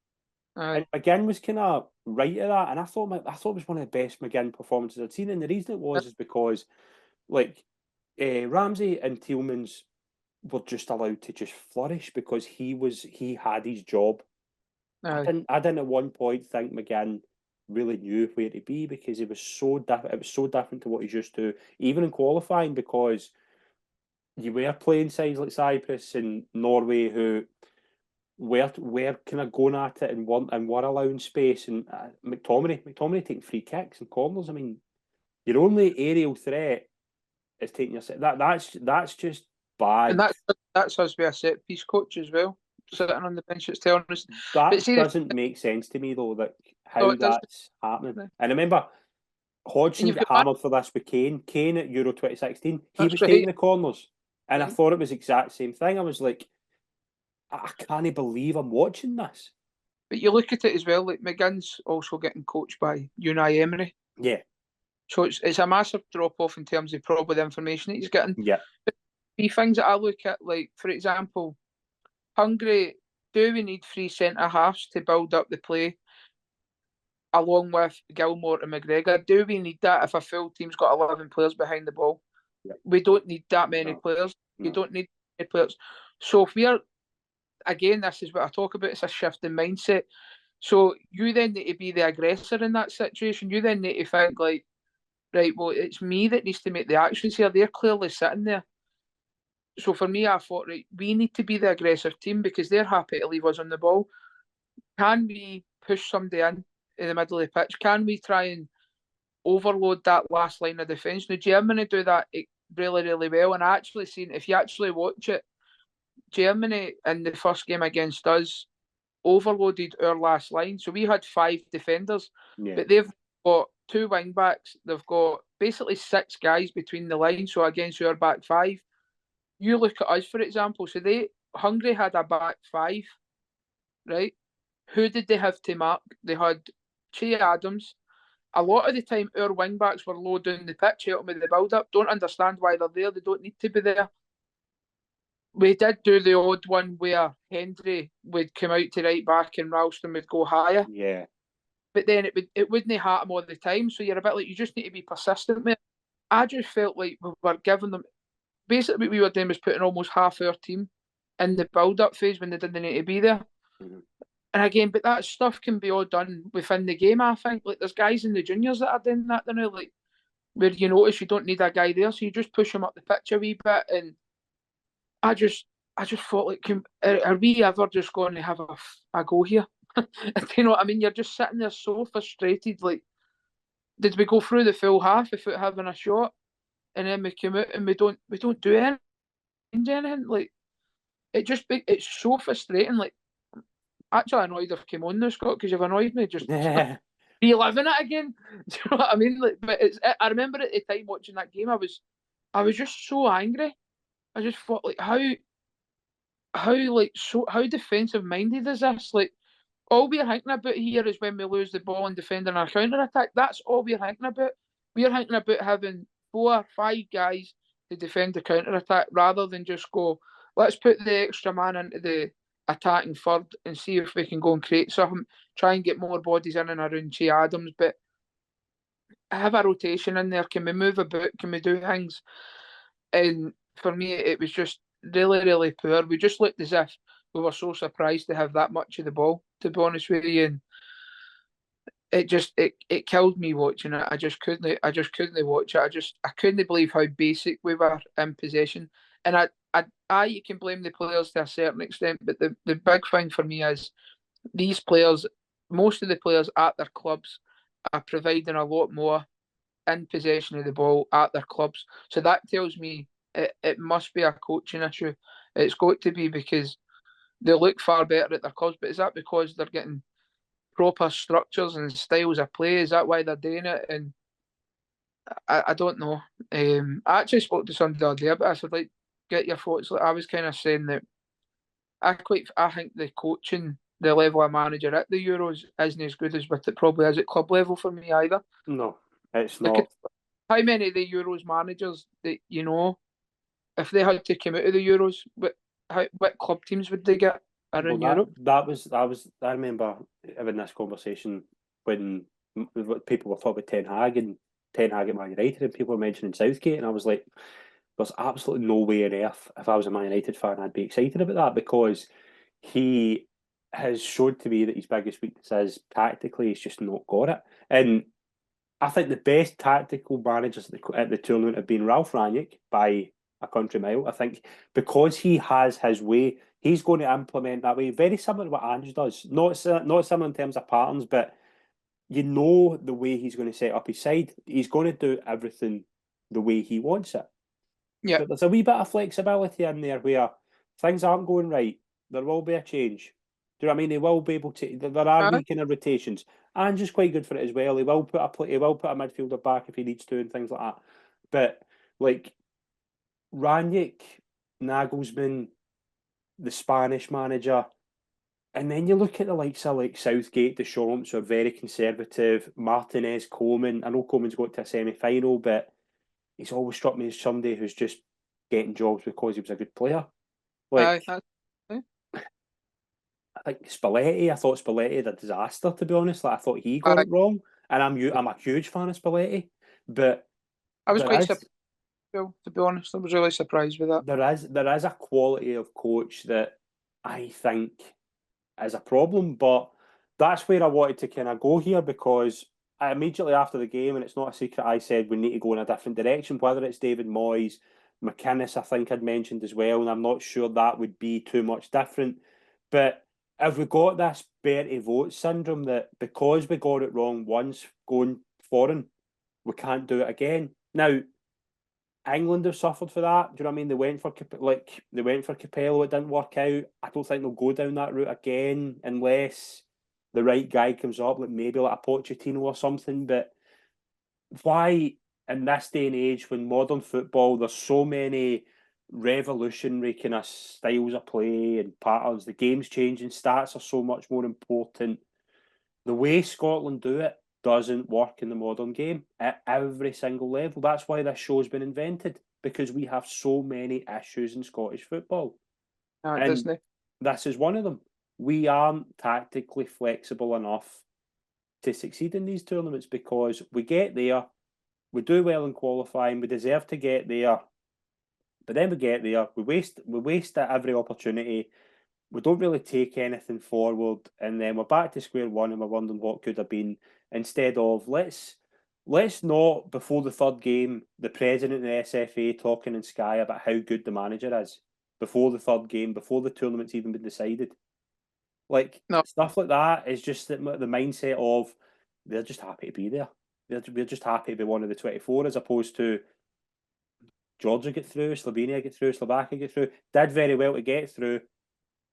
Aye. And McGinn was kind of right at that, and I thought it was one of the best McGinn performances I'd seen. And the reason it was is because like Ramsey and Tielemans were just allowed to just flourish because he had his job. Aye. I didn't at one point think McGinn really knew where to be because it was so different. It was so different to what he's used to, even in qualifying, because you were playing sides like Cyprus and Norway who were kind of going at it and were allowing space. And McTominay taking free kicks and corners. I mean, your only aerial threat is taking your that's just bad. And that's us with a set piece coach as well, sitting on the bench. It's telling us That doesn't make sense to me though. That how that's happening. And I remember Hodgson got hammered for this with Kane. Kane at Euro 2016, he was taking the corners, and I thought it was the exact same thing. I was like, I can't believe I'm watching this. But you look at it as well, like McGinn's also getting coached by Unai Emery. Yeah. So it's a massive drop off in terms of probably the information that he's getting. Yeah. But the things that I look at, like for example, Hungary, do we need 3 centre halves to build up the play along with Gilmore and McGregor? Do we need that if a full team's got 11 players behind the ball? Yeah. We don't need that many players. No. You don't need many players. So if we're, again, this is what I talk about, it's a shift in mindset. So you then need to be the aggressor in that situation. You then need to think like, right, well, it's me that needs to make the actions here. They're clearly sitting there. So for me, I thought, right, we need to be the aggressive team because they're happy to leave us on the ball. Can we push somebody in the middle of the pitch? Can we try and overload that last line of defence? Now, Germany do that really, really well. And I actually seen, if you actually watch it, Germany in the first game against us overloaded our last line. So we had 5 defenders, but they've got 2 wing backs. They've got basically 6 guys between the lines. So against our back 5, you look at us, for example. So Hungary had a back 5, right? Who did they have to mark? They had Che Adams. A lot of the time, our wing backs were low down the pitch, helping with the build up. Don't understand why they're there. They don't need to be there. We did do the odd one where Hendry would come out to right back and Ralston would go higher. Yeah. But then it wouldn't happen all the time. So you're a bit like, you just need to be persistent with it. I just felt like we were giving them, basically what we were doing was putting almost half our team in the build-up phase when they didn't need to be there. Mm-hmm. And again, but that stuff can be all done within the game, I think. Like there's guys in the juniors that are doing that now, like where you notice you don't need a guy there, so you just push them up the pitch a wee bit. And I just thought, like, are we ever just going to have a go here? You know what I mean? You're just sitting there so frustrated. Like, did we go through the full half without having a shot, and then we come out and we don't do anything? Like, it's so frustrating. Like, actually annoyed I've come on now, Scott, because you've annoyed me just reliving it again. Do you know what I mean? Like, but I remember at the time watching that game, I was just so angry. I just thought, like, how defensive minded is this? Like, all we're thinking about here is when we lose the ball and defending our counter attack. That's all we're thinking about. We're thinking about having 4 or 5 guys to defend the counter attack rather than just go, let's put the extra man into the attacking third and see if we can go and create something, try and get more bodies in and around Che Adams, but have a rotation in there. Can we move about? Can we do things? And for me, it was just really, really poor. We just looked as if we were so surprised to have that much of the ball, to be honest with you. And it killed me watching it. I just couldn't watch it. I couldn't believe how basic we were in possession. And you can blame the players to a certain extent, but the big thing for me is these players, most of the players at their clubs are providing a lot more in possession of the ball at their clubs. So that tells me it must be a coaching issue. It's got to be, because they look far better at their clubs. But is that because they're getting proper structures and styles of play? Is that why they're doing it? And I don't know. I actually spoke to somebody the other day about this. I'd like get your thoughts. Like, I was kind of saying that I think the coaching, the level of manager at the Euros isn't as good as what it probably is at club level for me either. No, it's Like, not. how many of the Euros managers that if they had to come out of the Euros, what club teams would they get Well, around Europe? I remember having this conversation when people were talking about Ten Hag at Man United, and people were mentioning Southgate, and I was like, there's absolutely no way on earth if I was a Man United fan I'd be excited about that, because he has showed to me that his biggest weakness is tactically he's just not got it. And I think the best tactical managers at the tournament have been Ralph Rangnick by a country mile. I think because he has his way, he's going to implement that way. Very similar to what Ange does. Not similar in terms of patterns, but you know the way he's going to set up his side. He's going to do everything the way he wants it. Yeah, But there's a wee bit of flexibility in there where things aren't going right. There will be a change. Do you know what I mean? They will be able to. There are aye, wee kind of rotations, and just quite good for it as well. He will put a midfielder back if he needs to and things like that. But like Ranić, Nagelsmann, the Spanish manager, and then you look at the likes of like Southgate, Deschamps, who are very conservative. Martinez, Coleman. I know Coleman's got to a semi-final, but he's always struck me as somebody who's just getting jobs because he was a good player. aye, Like that's, I think Spalletti, I thought Spalletti had a disaster, to be honest. Like I thought he got aye. it wrong, and I'm a huge fan of Spalletti, but I was there quite is surprised, to be honest. I was really surprised with that. there is a quality of coach that I think is a problem, but that's where I wanted to kind of go here, because immediately after the game, and it's not a secret, I said we need to go in a different direction, whether it's David Moyes, McInnes, I think I'd mentioned as well, and I'm not sure that would be too much different. But have we got this Bertie vote syndrome that because we got it wrong once going foreign, we can't do it again? Now, England have suffered for that. Do you know what I mean? They went for Capello, it didn't work out. I don't think they'll go down that route again unless the right guy comes up, like maybe like a Pochettino or something. But why in this day and age, when modern football, there's so many revolutionary kind of styles of play and patterns, the game's changing, stats are so much more important. The way Scotland do it doesn't work in the modern game at every single level. That's why this show's been invented, because we have so many issues in Scottish football. No, it And doesn't. this is one of them. We aren't tactically flexible enough to succeed in these tournaments, because we get there, we do well in qualifying, we deserve to get there, but then we get there, we waste every opportunity. We don't really take anything forward, and then we're back to square one, and we're wondering what could have been. Instead of let's not, before the third game, the president of the SFA talking in Sky about how good the manager is before the third game, before the tournament's even been decided. Like No, stuff like that is just the mindset of they're just happy to be there. We're just happy to be one of the 24, as opposed to Georgia get through, Slovenia get through, Slovakia get through, did very well to get through.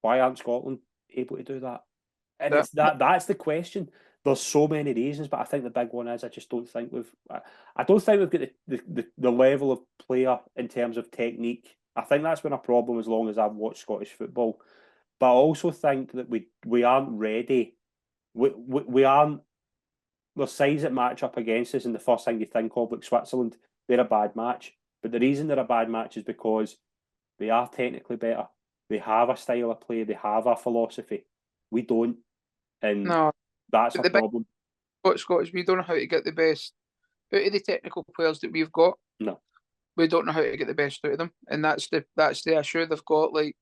Why aren't Scotland able to do that? And that, it's that's the question. There's so many reasons, but I think the big one is I just don't think I don't think we've got the level of player in terms of technique. I think that's been a problem as long as I've watched Scottish football. But I also think that we aren't ready. We aren't. There's sides that match up against us, and the first thing you think of, like Switzerland, they're a bad match. But the reason they're a bad match is because they are technically better. They have a style of play. They have a philosophy. We don't, and no. that's a But the big problem. Scottish, we don't know how to get the best out of the technical players that we've got. No, We don't know how to get the best out of them, and that's the issue they've got. Like,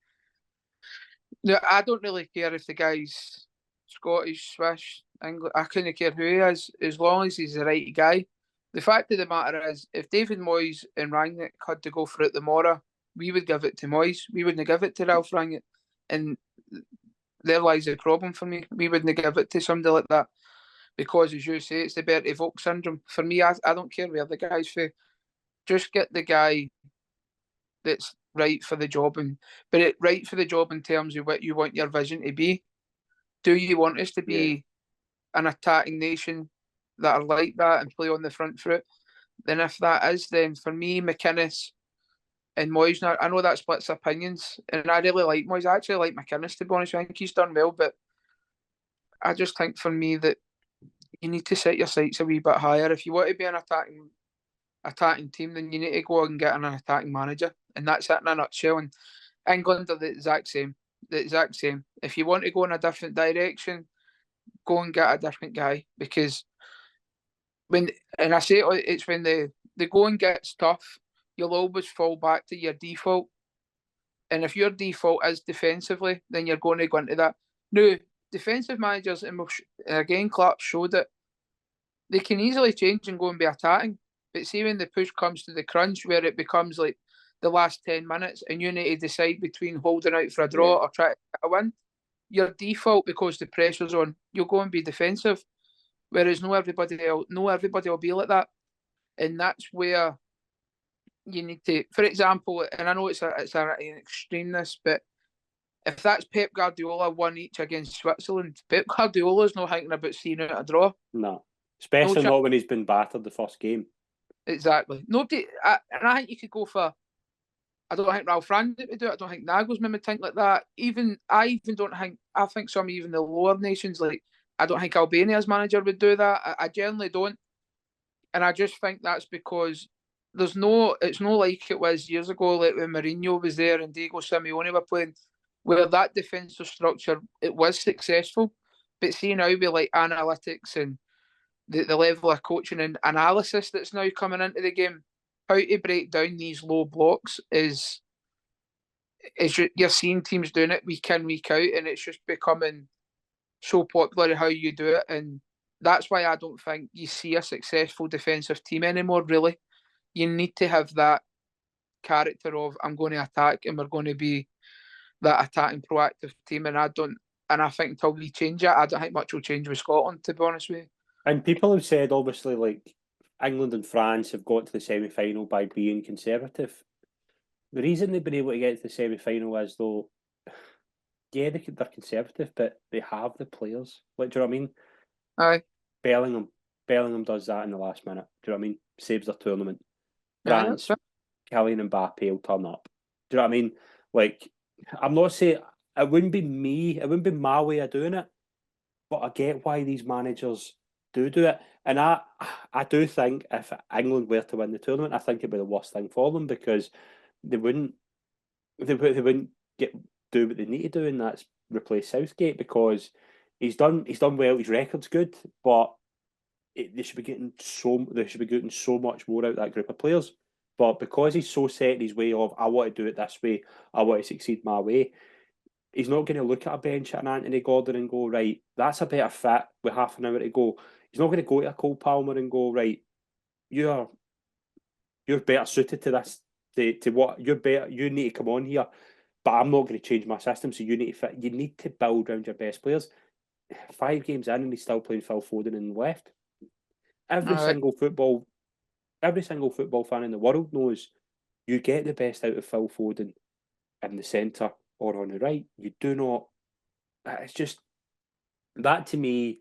I don't really care if the guy's Scottish, Swiss, English. I couldn't care who he is, as long as he's the right guy. The fact of the matter is, if David Moyes and Rangnick had to go for it tomorrow, we would give it to Moyes. We wouldn't give it to Ralph Rangnick, and there lies the problem for me. We wouldn't give it to somebody like that because, as you say, it's the Bertie Vogts syndrome. For me, I don't care where the guy's for. Just get the guy that's right for the job, right for the job in terms of what you want your vision to be. Do you want us to yeah, be an attacking nation that are like that and play on the front foot? then if that is, then for me, McInnes and Moyes, I know that splits opinions, and I really like Moyes. I actually like McInnes, to be honest. I think he's done well, but I just think for me that you need to set your sights a wee bit higher. If you want to be an attacking team, then you need to go and get an attacking manager, and that's it in a nutshell. And England are the exact same. The exact same. If you want to go in a different direction, go and get a different guy, because I say it's when the going gets tough, you'll always fall back to your default. And if your default is defensively, then you're going to go into that. Now, defensive managers, and again, Clarke showed it, they can easily change and go and be attacking. But see, when the push comes to the crunch, where it becomes like the last 10 minutes and you need to decide between holding out for a draw or trying to get a win, your default, because the pressure's on, you'll go and be defensive. Whereas no everybody will be like that. And that's where you need to, for example, and I know it's an extremeness, but if that's Pep Guardiola won each against Switzerland, Pep Guardiola's not thinking about seeing out a draw. No. Especially not when he's been battered the first game. Exactly. Nobody, and I think you could go for, I don't think Ralph Rangnick would do it. I don't think Nagelsmann would think like that. I think some even the lower nations, like, I don't think Albania's manager would do that. I generally don't. And I just think that's because it's no like it was years ago, like when Mourinho was there and Diego Simeone were playing, where that defensive structure, it was successful. But see now with like analytics and the level of coaching and analysis that's now coming into the game, how to break down these low blocks is you're seeing teams doing it week in, week out, and it's just becoming so popular how you do it. And that's why I don't think you see a successful defensive team anymore, really. You need to have that character of, I'm going to attack and we're going to be that attacking proactive team. And I think until we change it, I don't think much will change with Scotland, to be honest with you. And people have said, obviously, like, England and France have got to the semi-final by being conservative. The reason they've been able to get to the semi-final is, though, yeah, they're conservative, but they have the players. Like, do you know what I mean? Aye. Bellingham does that in the last minute. Do you know what I mean? Saves their tournament. France, Kylian Mbappe will turn up. Do you know what I mean? Like, I'm not saying it wouldn't be my way of doing it, but I get why these managers do it. And I do think if England were to win the tournament, I think it'd be the worst thing for them, because they wouldn't do what they need to do, and that's replace Southgate, because he's done well. His record's good, but they should be getting so much more out of that group of players. But because he's so set in his way of, I want to do it this way, I want to succeed my way, he's not going to look at a bench at an Anthony Gordon and go, right, that's a better fit with half an hour to go. He's not going to go to a Cole Palmer and go, right, you're better suited to this, to what you're better. You need to come on here, but I'm not going to change my system. So you need to fit. You need to build around your best players. 5 games in, and he's still playing Phil Foden in the left. Every single football fan in the world knows you get the best out of Phil Foden in the centre or on the right. You do not. It's just that, to me,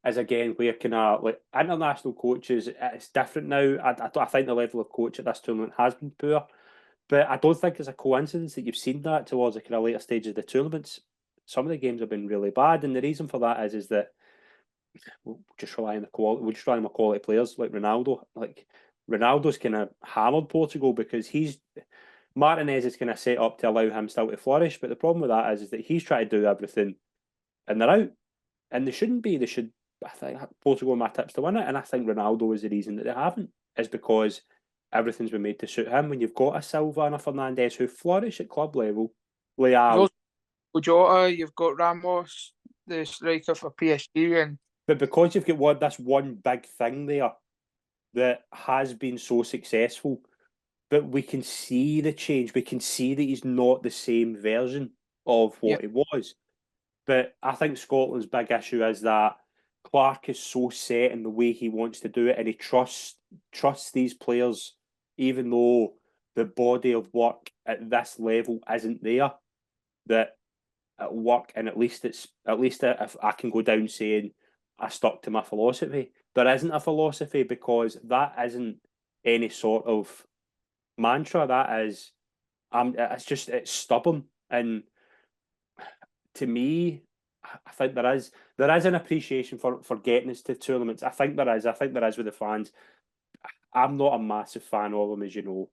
is again where like international coaches, it's different now. I think the level of coach at this tournament has been poor, but I don't think it's a coincidence that you've seen that towards the kind of later stages of the tournaments. Some of the games have been really bad, and the reason for that is that we'll just rely on the quality. We'll just rely on quality players like Ronaldo. Like, Ronaldo's kind of hammered Portugal because Martinez is kind of set up to allow him still to flourish. But the problem with that is that he's trying to do everything, and they're out, and they shouldn't be. They should. I think Portugal are my tips to win it, and I think Ronaldo is the reason that they haven't. Is because everything's been made to suit him. When you've got a Silva and a Fernandes who flourish at club level, Leao. Jota, you've got Ramos, the striker for PSG, and but because you've got this one big thing there that has been so successful, but we can see the change. We can see that he's not the same version of what he was. But I think Scotland's big issue is that Clarke is so set in the way he wants to do it, and he trusts these players, even though the body of work at this level isn't there. That at work, and at least if I can go down saying I stuck to my philosophy. There isn't a philosophy, because that isn't any sort of mantra. That is, it's stubborn. And to me, I think there is an appreciation for getting us to tournaments. I think there is. I think there is with the fans. I'm not a massive fan of them, as you know,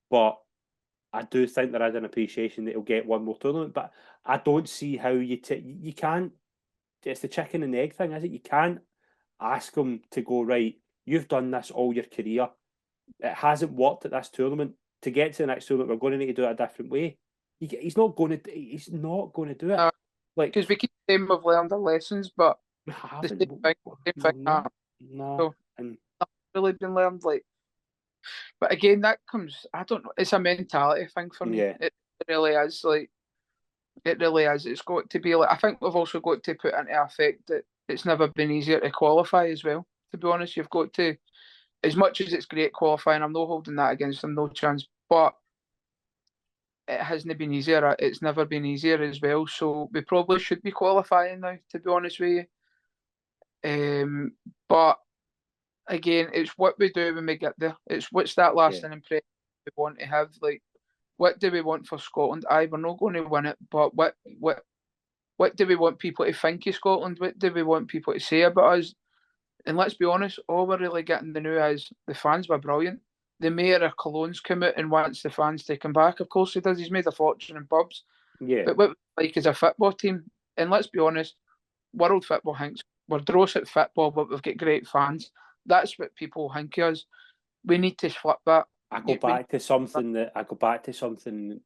but I do think there is an appreciation that he'll get one more tournament. But I don't see how you can't. It's the chicken and egg thing, is it? You can't ask him to go, right. You've done this all your career. It hasn't worked at this tournament. To get to the next tournament, we're going to need to do it a different way. He's not going to. He's not going to do it. Like, because we keep saying we've learned our lessons, but we the haven't. same thing No. so And really been learned. Like, but again, that comes. I don't know. It's a mentality thing for me. yeah, It really is. Like, it really is. It's got to be like. I think we've also got to put into effect that it's never been easier to qualify as well. To be honest, you've got to. As much as it's great qualifying, I'm not holding that against them, no chance. But it hasn't been easier. It's never been easier as well. So we probably should be qualifying now, to be honest with you. But again, it's what we do when we get there. It's what's that lasting impression we want to have. Like, what do we want for Scotland? Aye, we're not going to win it, but what do we want people to think of Scotland? What do we want people to say about us? And let's be honest, all we're really getting to know is the fans were brilliant. The mayor of Cologne's come out and wants the fans to come back. Of course he does. He's made a fortune in pubs. yeah. But what we like as a football team, and let's be honest, world football thinks we're dross at football, but we've got great fans. That's what people think of us. We need to flip that. I go back to something,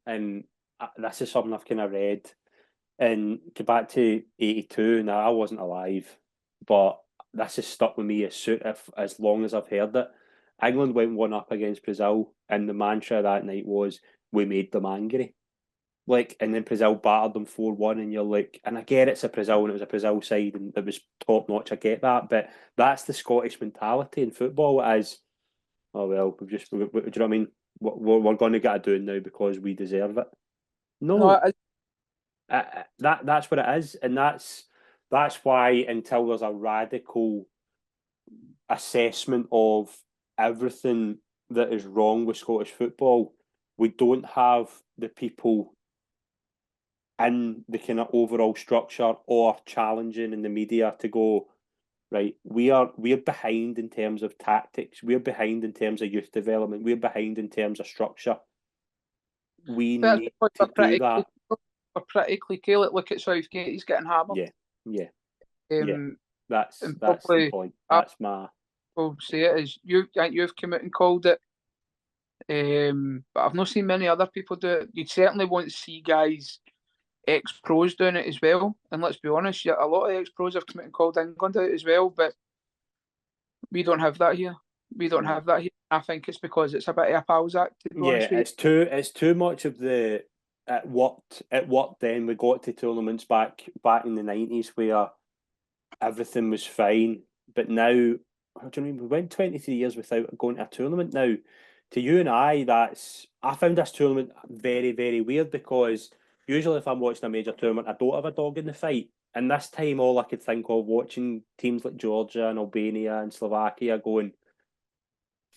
and this is something I've kind of read. And go back to '82. Now I wasn't alive, but this has stuck with me as long as I've heard it. England went 1-up against Brazil, and the mantra that night was, "We made them angry." Like, and then Brazil battered them 4-1, and you're like, and I get it's a Brazil, and it was a Brazil side, and it was top notch. I get that, but that's the Scottish mentality in football. As, oh well, do you know what I mean? We're going to get a doing now because we deserve it. No, No, that's what it is, and that's why until there's a radical assessment of everything that is wrong with Scottish football, we don't have the people in the kind of overall structure or challenging in the media to go, right, we're behind in terms of tactics, we're behind in terms of youth development, we're behind in terms of structure. We need to do that. We're pretty cliquey. Look at Southgate; he's getting hammered. Yeah. That's and the probably point. That's my. Well, say it is. You've come out and called it. But I've not seen many other people do it. You'd certainly want to see guys, ex-pros doing it as well. And let's be honest, a lot of ex-pros have come out and called England out as well. But we don't have that here. We don't have that here. I think it's because it's a bit of a pals act. To be honest with you. It's too much of the. It worked. Then we got to tournaments back in the 90s where everything was fine. But now, what do you mean? We went 23 years without going to a tournament. Now, to you and I found this tournament very, very weird, because usually if I'm watching a major tournament, I don't have a dog in the fight. And this time, all I could think of watching teams like Georgia and Albania and Slovakia going,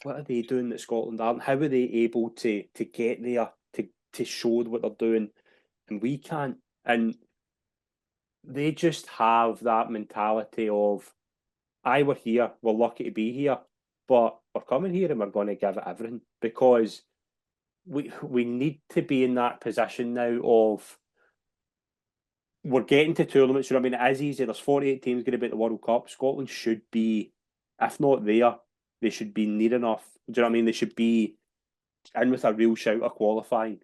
what are they doing that Scotland aren't? How are they able to get there, to show what they're doing, and we can't? And they just have that mentality of, we're here, we're lucky to be here, but we're coming here and we're going to give it everything, because we need to be in that position now of, we're getting to tournaments. You know what I mean? It is easy. There's 48 teams going to be at the World Cup. Scotland should be, if not there, they should be near enough. Do you know what I mean? They should be in with a real shout of qualifying.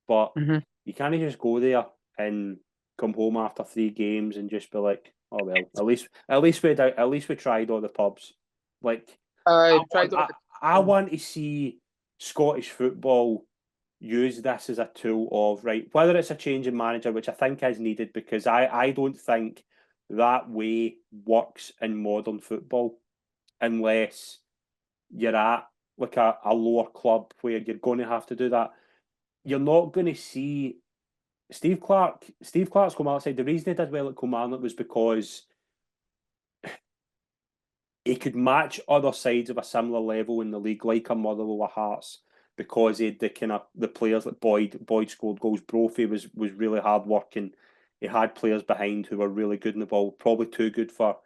But you can't just go there and come home after 3 games and just be like, oh well, at least we tried all the pubs. Like, I want to see Scottish football use this as a tool of, right, whether it's a change in manager, which I think is needed, because I don't think that way works in modern football unless you're at like a lower club where you're going to have to do that. You're not going to see Steve Clarke. Steve Clarke's come outside. The reason he did well at Kilmarnock was because he could match other sides of a similar level in the league, like a Motherwell or Hearts, because he had the kind of the players like Boyd. Boyd scored goals. Brophy was really hard working. He had players behind who were really good in the ball, probably too good for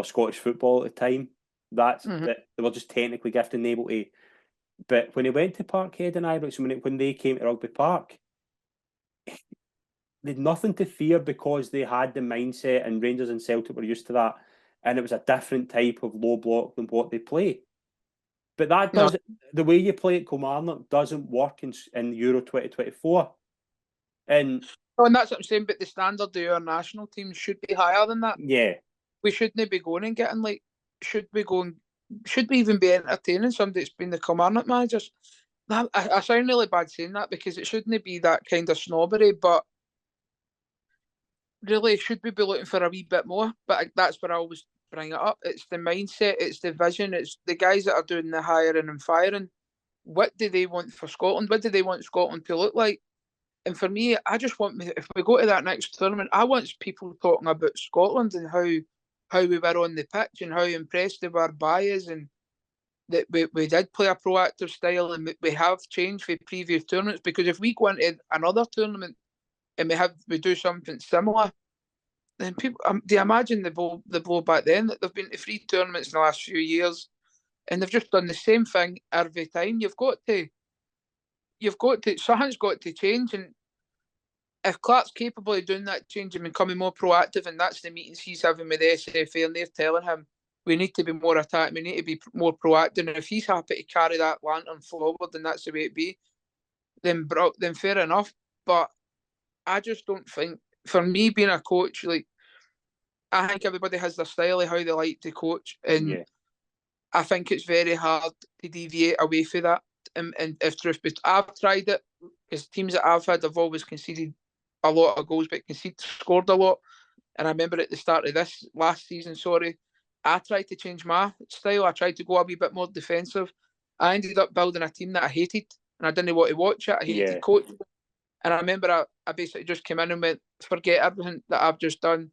Scottish football at the time. That they were just technically gifted and able to. But when he went to Parkhead and Ibrox, when they came to Rugby Park, they had nothing to fear because they had the mindset, and Rangers and Celtic were used to that, and it was a different type of low block than what they play. But that doesn't, the way you play at Kilmarnock doesn't work in Euro 2024. And that's what I'm saying, but the standard of our national team should be higher than that. yeah, we shouldn't be going and getting like, should we even be entertaining somebody that's been the Kilmarnock managers? I sound really bad saying that because it shouldn't be that kind of snobbery, but really, should we be looking for a wee bit more? But that's where I always bring it up. It's the mindset, it's the vision, it's the guys that are doing the hiring and firing. What do they want for Scotland? What do they want Scotland to look like? And for me, I just want, if we go to that next tournament, I want people talking about Scotland and how we were on the pitch and how impressed they were by us, and that we did play a proactive style, and we have changed for previous tournaments. Because if we go into another tournament and we do something similar, then people, do you imagine the blow back then? That they've been to 3 tournaments in the last few years and they've just done the same thing every time. You've got to something's got to change. And if Clarke's capable of doing that change and becoming more proactive, and that's the meetings he's having with the SFA, and they're telling him we need to be more attacking, we need to be more proactive, and if he's happy to carry that lantern forward and that's the way it be, then fair enough. But I just don't think, for me being a coach, like, I think everybody has their style of how they like to coach, and I think it's very hard to deviate away from that. And if truth be, I've tried it, because teams that I've had have always conceded a lot of goals, but scored a lot. And I remember at the start of this last season, I tried to change my style. I tried to go a wee bit more defensive. I ended up building a team that I hated, and I didn't want to watch it. I hated to coach. And I remember I basically just came in and went, forget everything that I've just done.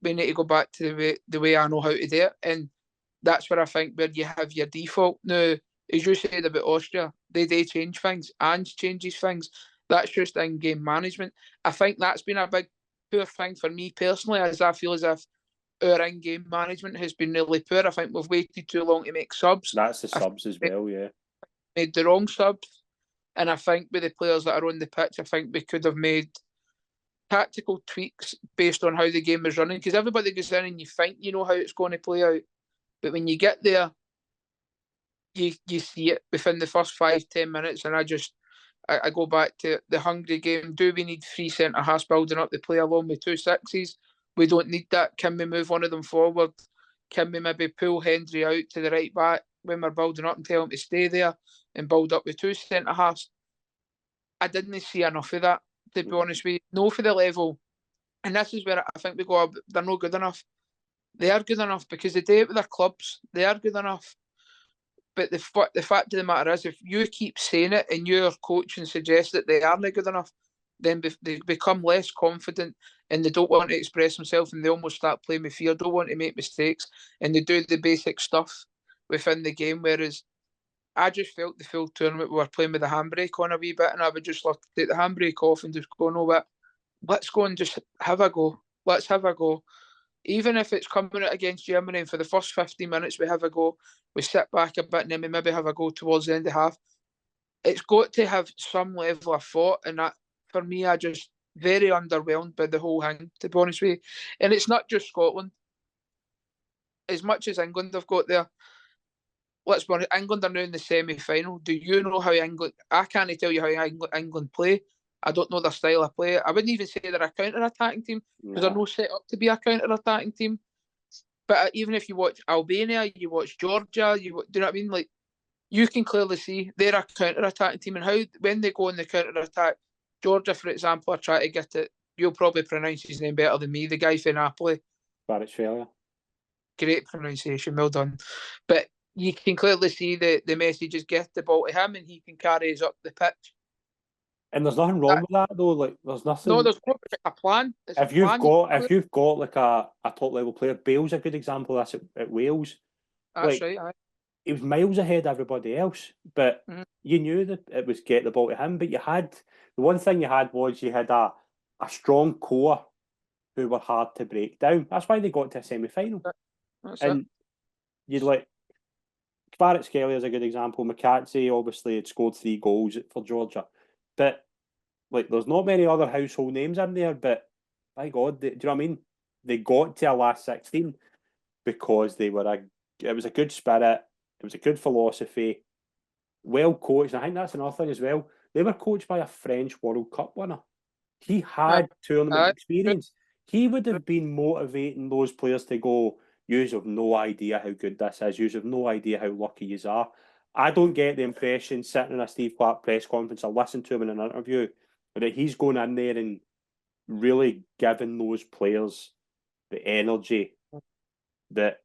We need to go back to the way I know how to do it. And that's where I think where you have your default. Now, as you said about Austria, they change things. Ange changes things. That's just in-game management. I think that's been a big poor thing for me personally, as I feel as if our in-game management has been really poor. I think we've waited too long to make subs. That's the subs as well, yeah. Made the wrong subs. And I think with the players that are on the pitch, I think we could have made tactical tweaks based on how the game was running. Because everybody goes in and you think you know how it's going to play out. But when you get there, you see it within the first 5-10 minutes. And I go back to the hungry game. Do we need 3 centre-halves building up the play along with 2 sixes? We don't need that. Can we move one of them forward? Can we maybe pull Hendry out to the right back when we're building up and tell him to stay there and build up with 2 centre-halves? I didn't see enough of that, to be honest with you. No, for the level. And this is where I think we go, they're not good enough. They are good enough because they do it with their clubs. They are good enough. But the fact of the matter is, if you keep saying it and your coaching suggests that they aren't good enough, then they become less confident and they don't want to express themselves, and they almost start playing with fear, don't want to make mistakes, and they do the basic stuff within the game. Whereas I just felt the full tournament we were playing with the handbrake on a wee bit, and I would just love to take the handbrake off and just go, no, what? Let's go and just have a go. Let's have a go. Even if it's coming out against Germany, and for the first 15 minutes we have a go, we sit back a bit and then we maybe have a go towards the end of half. It's got to have some level of thought, and that, for me, I just very underwhelmed by the whole thing, to be honest with you. And it's not just Scotland. As much as England have got there, let's be honest, England are now in the semi-final. Do you know how England... I can't tell you how England play. I don't know their style of play. I wouldn't even say they're a counter-attacking team, because they're not set up to be a counter-attacking team. But even if you watch Albania, you watch Georgia, do you know what I mean? Like, you can clearly see they're a counter-attacking team, and how when they go in the counter-attack, Georgia, for example, are trying to get it. You'll probably pronounce his name better than me, the guy from Napoli. Kvaratskhelia. Great pronunciation, well done. But you can clearly see the messages get the ball to him, and he can carry us up the pitch. And there's nothing wrong with that, though. Like, there's nothing. No, there's a plan. If you've got like a top level player, Bale's a good example of this at Wales. That's right. Aye. He was miles ahead of everybody else, but you knew that it was get the ball to him. But the one thing you had was you had a strong core who were hard to break down. That's why they got to a semi-final. That's and it. you'd like Barrett Skelly is a good example. McCarthy obviously had scored 3 goals for Georgia, but there's not many other household names in there. But by God, do you know what I mean? They got to a last 16 because it was a good spirit, it was a good philosophy, well coached. And I think that's another thing as well. They were coached by a French World Cup winner. He had tournament experience. He would have been motivating those players to go, you have no idea how good this is. You have no idea how lucky you are. I don't get the impression, sitting in a Steve Clarke press conference or listening to him in an interview, that he's going in there and really giving those players the energy that...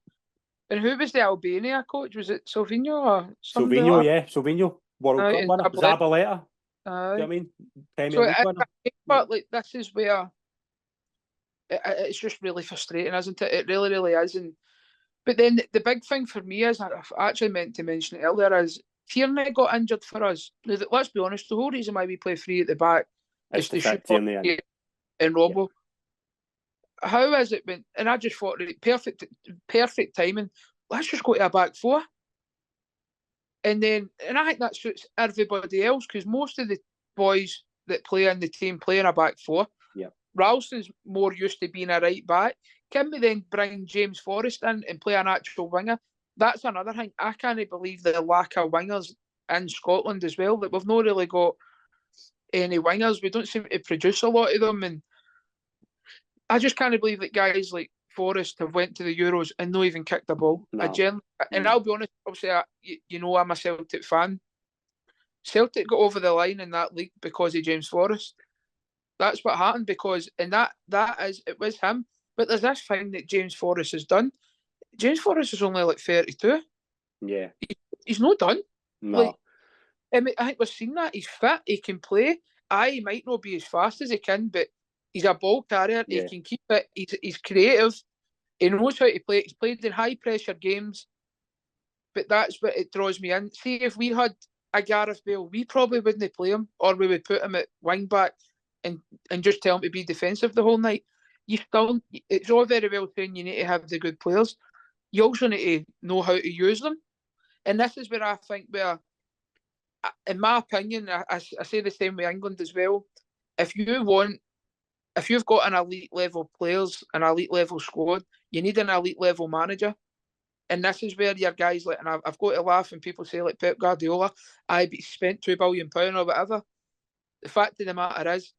And who was the Albania coach? Was it Silvino or somebody? Silvino, World Cup winner. Zabaleta. Do you know what I mean? Premier League winner. But this is where it's just really frustrating, isn't it? It really, really is. But then the big thing for me is, I actually meant to mention it earlier, is Tierney got injured for us. Now, let's be honest, the whole reason why we play 3 at the back is to shoot Tierney and Robbo. Yeah. How has it been? And I just thought, perfect timing. Let's just go to a back 4. And I think that suits everybody else, because most of the boys that play in the team play in a back 4. Yeah. Ralston's more used to being a right back. Can we then bring James Forrest in and play an actual winger? That's another thing. I can't believe the lack of wingers in Scotland as well. That we've not really got any wingers. We don't seem to produce a lot of them. And I just can't believe that guys like Forrest have went to the Euros and not even kicked a ball. No. And I'll be honest, obviously, I'm a Celtic fan. Celtic got over the line in that league because of James Forrest. That's what happened, because it was him. But there's this thing that James Forrest has done. James Forrest is only 32. Yeah. He's not done. No. I think we've seen that. He's fit. He can play. He might not be as fast as he can, but he's a ball carrier. Yeah. He can keep it. He's creative. He knows how to play. He's played in high-pressure games. But that's what it draws me in. See, if we had a Gareth Bale, we probably wouldn't play him, or we would put him at wing-back and just tell him to be defensive the whole night. It's all very well saying you need to have the good players. You also need to know how to use them. And this is where I think in my opinion, I say the same with England as well. If you've got an elite level players, an elite level squad, you need an elite level manager. And this is where your guys and I've got to laugh when people say like Pep Guardiola, but he spent £2 billion or whatever. The fact of the matter is,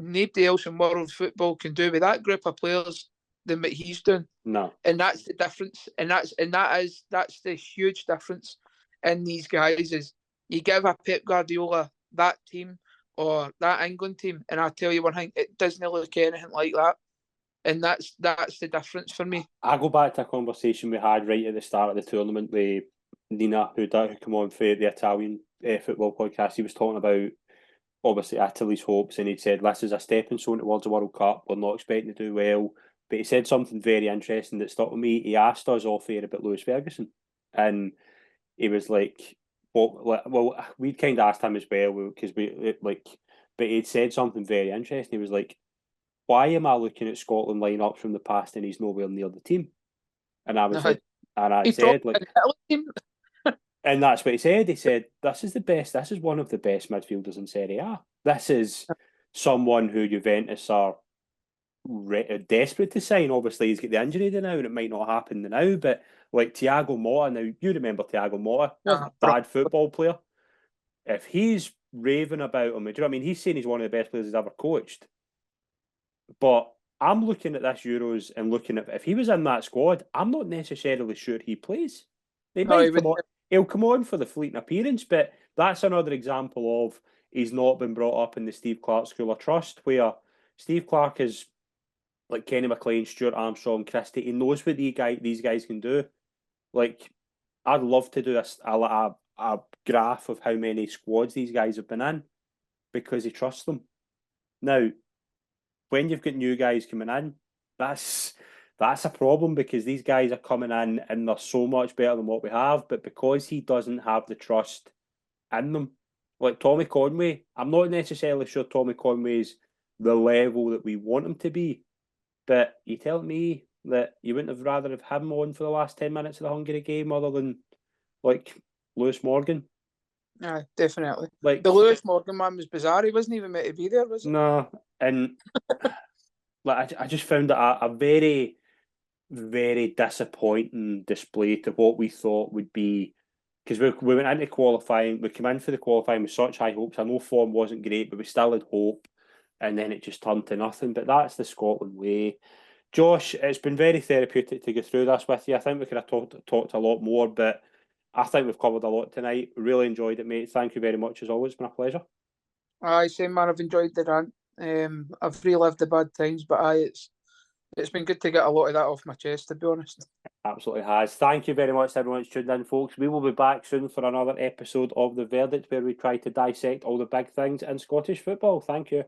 nobody else in world football can do with that group of players than what he's doing. No. And that's the difference. And that's the huge difference in these guys, is you give a Pep Guardiola that team or that England team, and I tell you one thing, it doesn't look anything like that. And that's the difference for me. I go back to a conversation we had right at the start of the tournament with Nina, who come on for the Italian football podcast. He was talking about, obviously, Italy's hopes, and he said this is a stepping stone towards the World Cup. We're not expecting to do well. But he said something very interesting that stuck with me. He asked us off air about Lewis Ferguson, and he was like, well, we kind of asked him as well, because but he'd said something very interesting. He was like, why am I looking at Scotland lineups from the past and he's nowhere near the team? And I was said, and that's what he said. He said, this is the best. This is one of the best midfielders in Serie A. This is someone who Juventus are desperate to sign. Obviously, he's got the injury now, and it might not happen now. But like Thiago Motta, now you remember Thiago Motta, wasn't a bad football player. If he's raving about him, do you know what I mean? He's saying he's one of the best players he's ever coached. But I'm looking at this Euros and looking at, if he was in that squad, I'm not necessarily sure he plays. He'll come on for the fleeting appearance, but that's another example of he's not been brought up in the Steve Clarke School of Trust, where Steve Clarke is like Kenny McLean, Stuart Armstrong, Christie. He knows what these guys can do. Like, I'd love to do a graph of how many squads these guys have been in, because he trusts them. Now, when you've got new guys coming in, that's That's a problem because these guys are coming in and they're so much better than what we have, but because he doesn't have the trust in them, like Tommy Conway, I'm not necessarily sure Tommy Conway's the level that we want him to be, but you tell me that you wouldn't have rather have him on for the last 10 minutes of the Hungary game other than like Lewis Morgan? Yeah, definitely. Like The Lewis Morgan one was bizarre. He wasn't even meant to be there, was he? no, and like I just found it a very, very disappointing display to what we thought would be. Because we went into qualifying, we came in for the qualifying with such high hopes. I know form wasn't great, but we still had hope, and then it just turned to nothing. But that's the Scotland way. Josh, it's been very therapeutic to go through this with you. I think we could have talked a lot more, but I think we've covered a lot tonight. Really enjoyed it, mate. Thank you very much as always. It's been a pleasure. Aye, same man. I've enjoyed the rant. I've relived the bad times, but it's been good to get a lot of that off my chest, to be honest. Absolutely has. Thank you very much to everyone who's tuned in, folks. We will be back soon for another episode of The Verdict where we try to dissect all the big things in Scottish football. Thank you.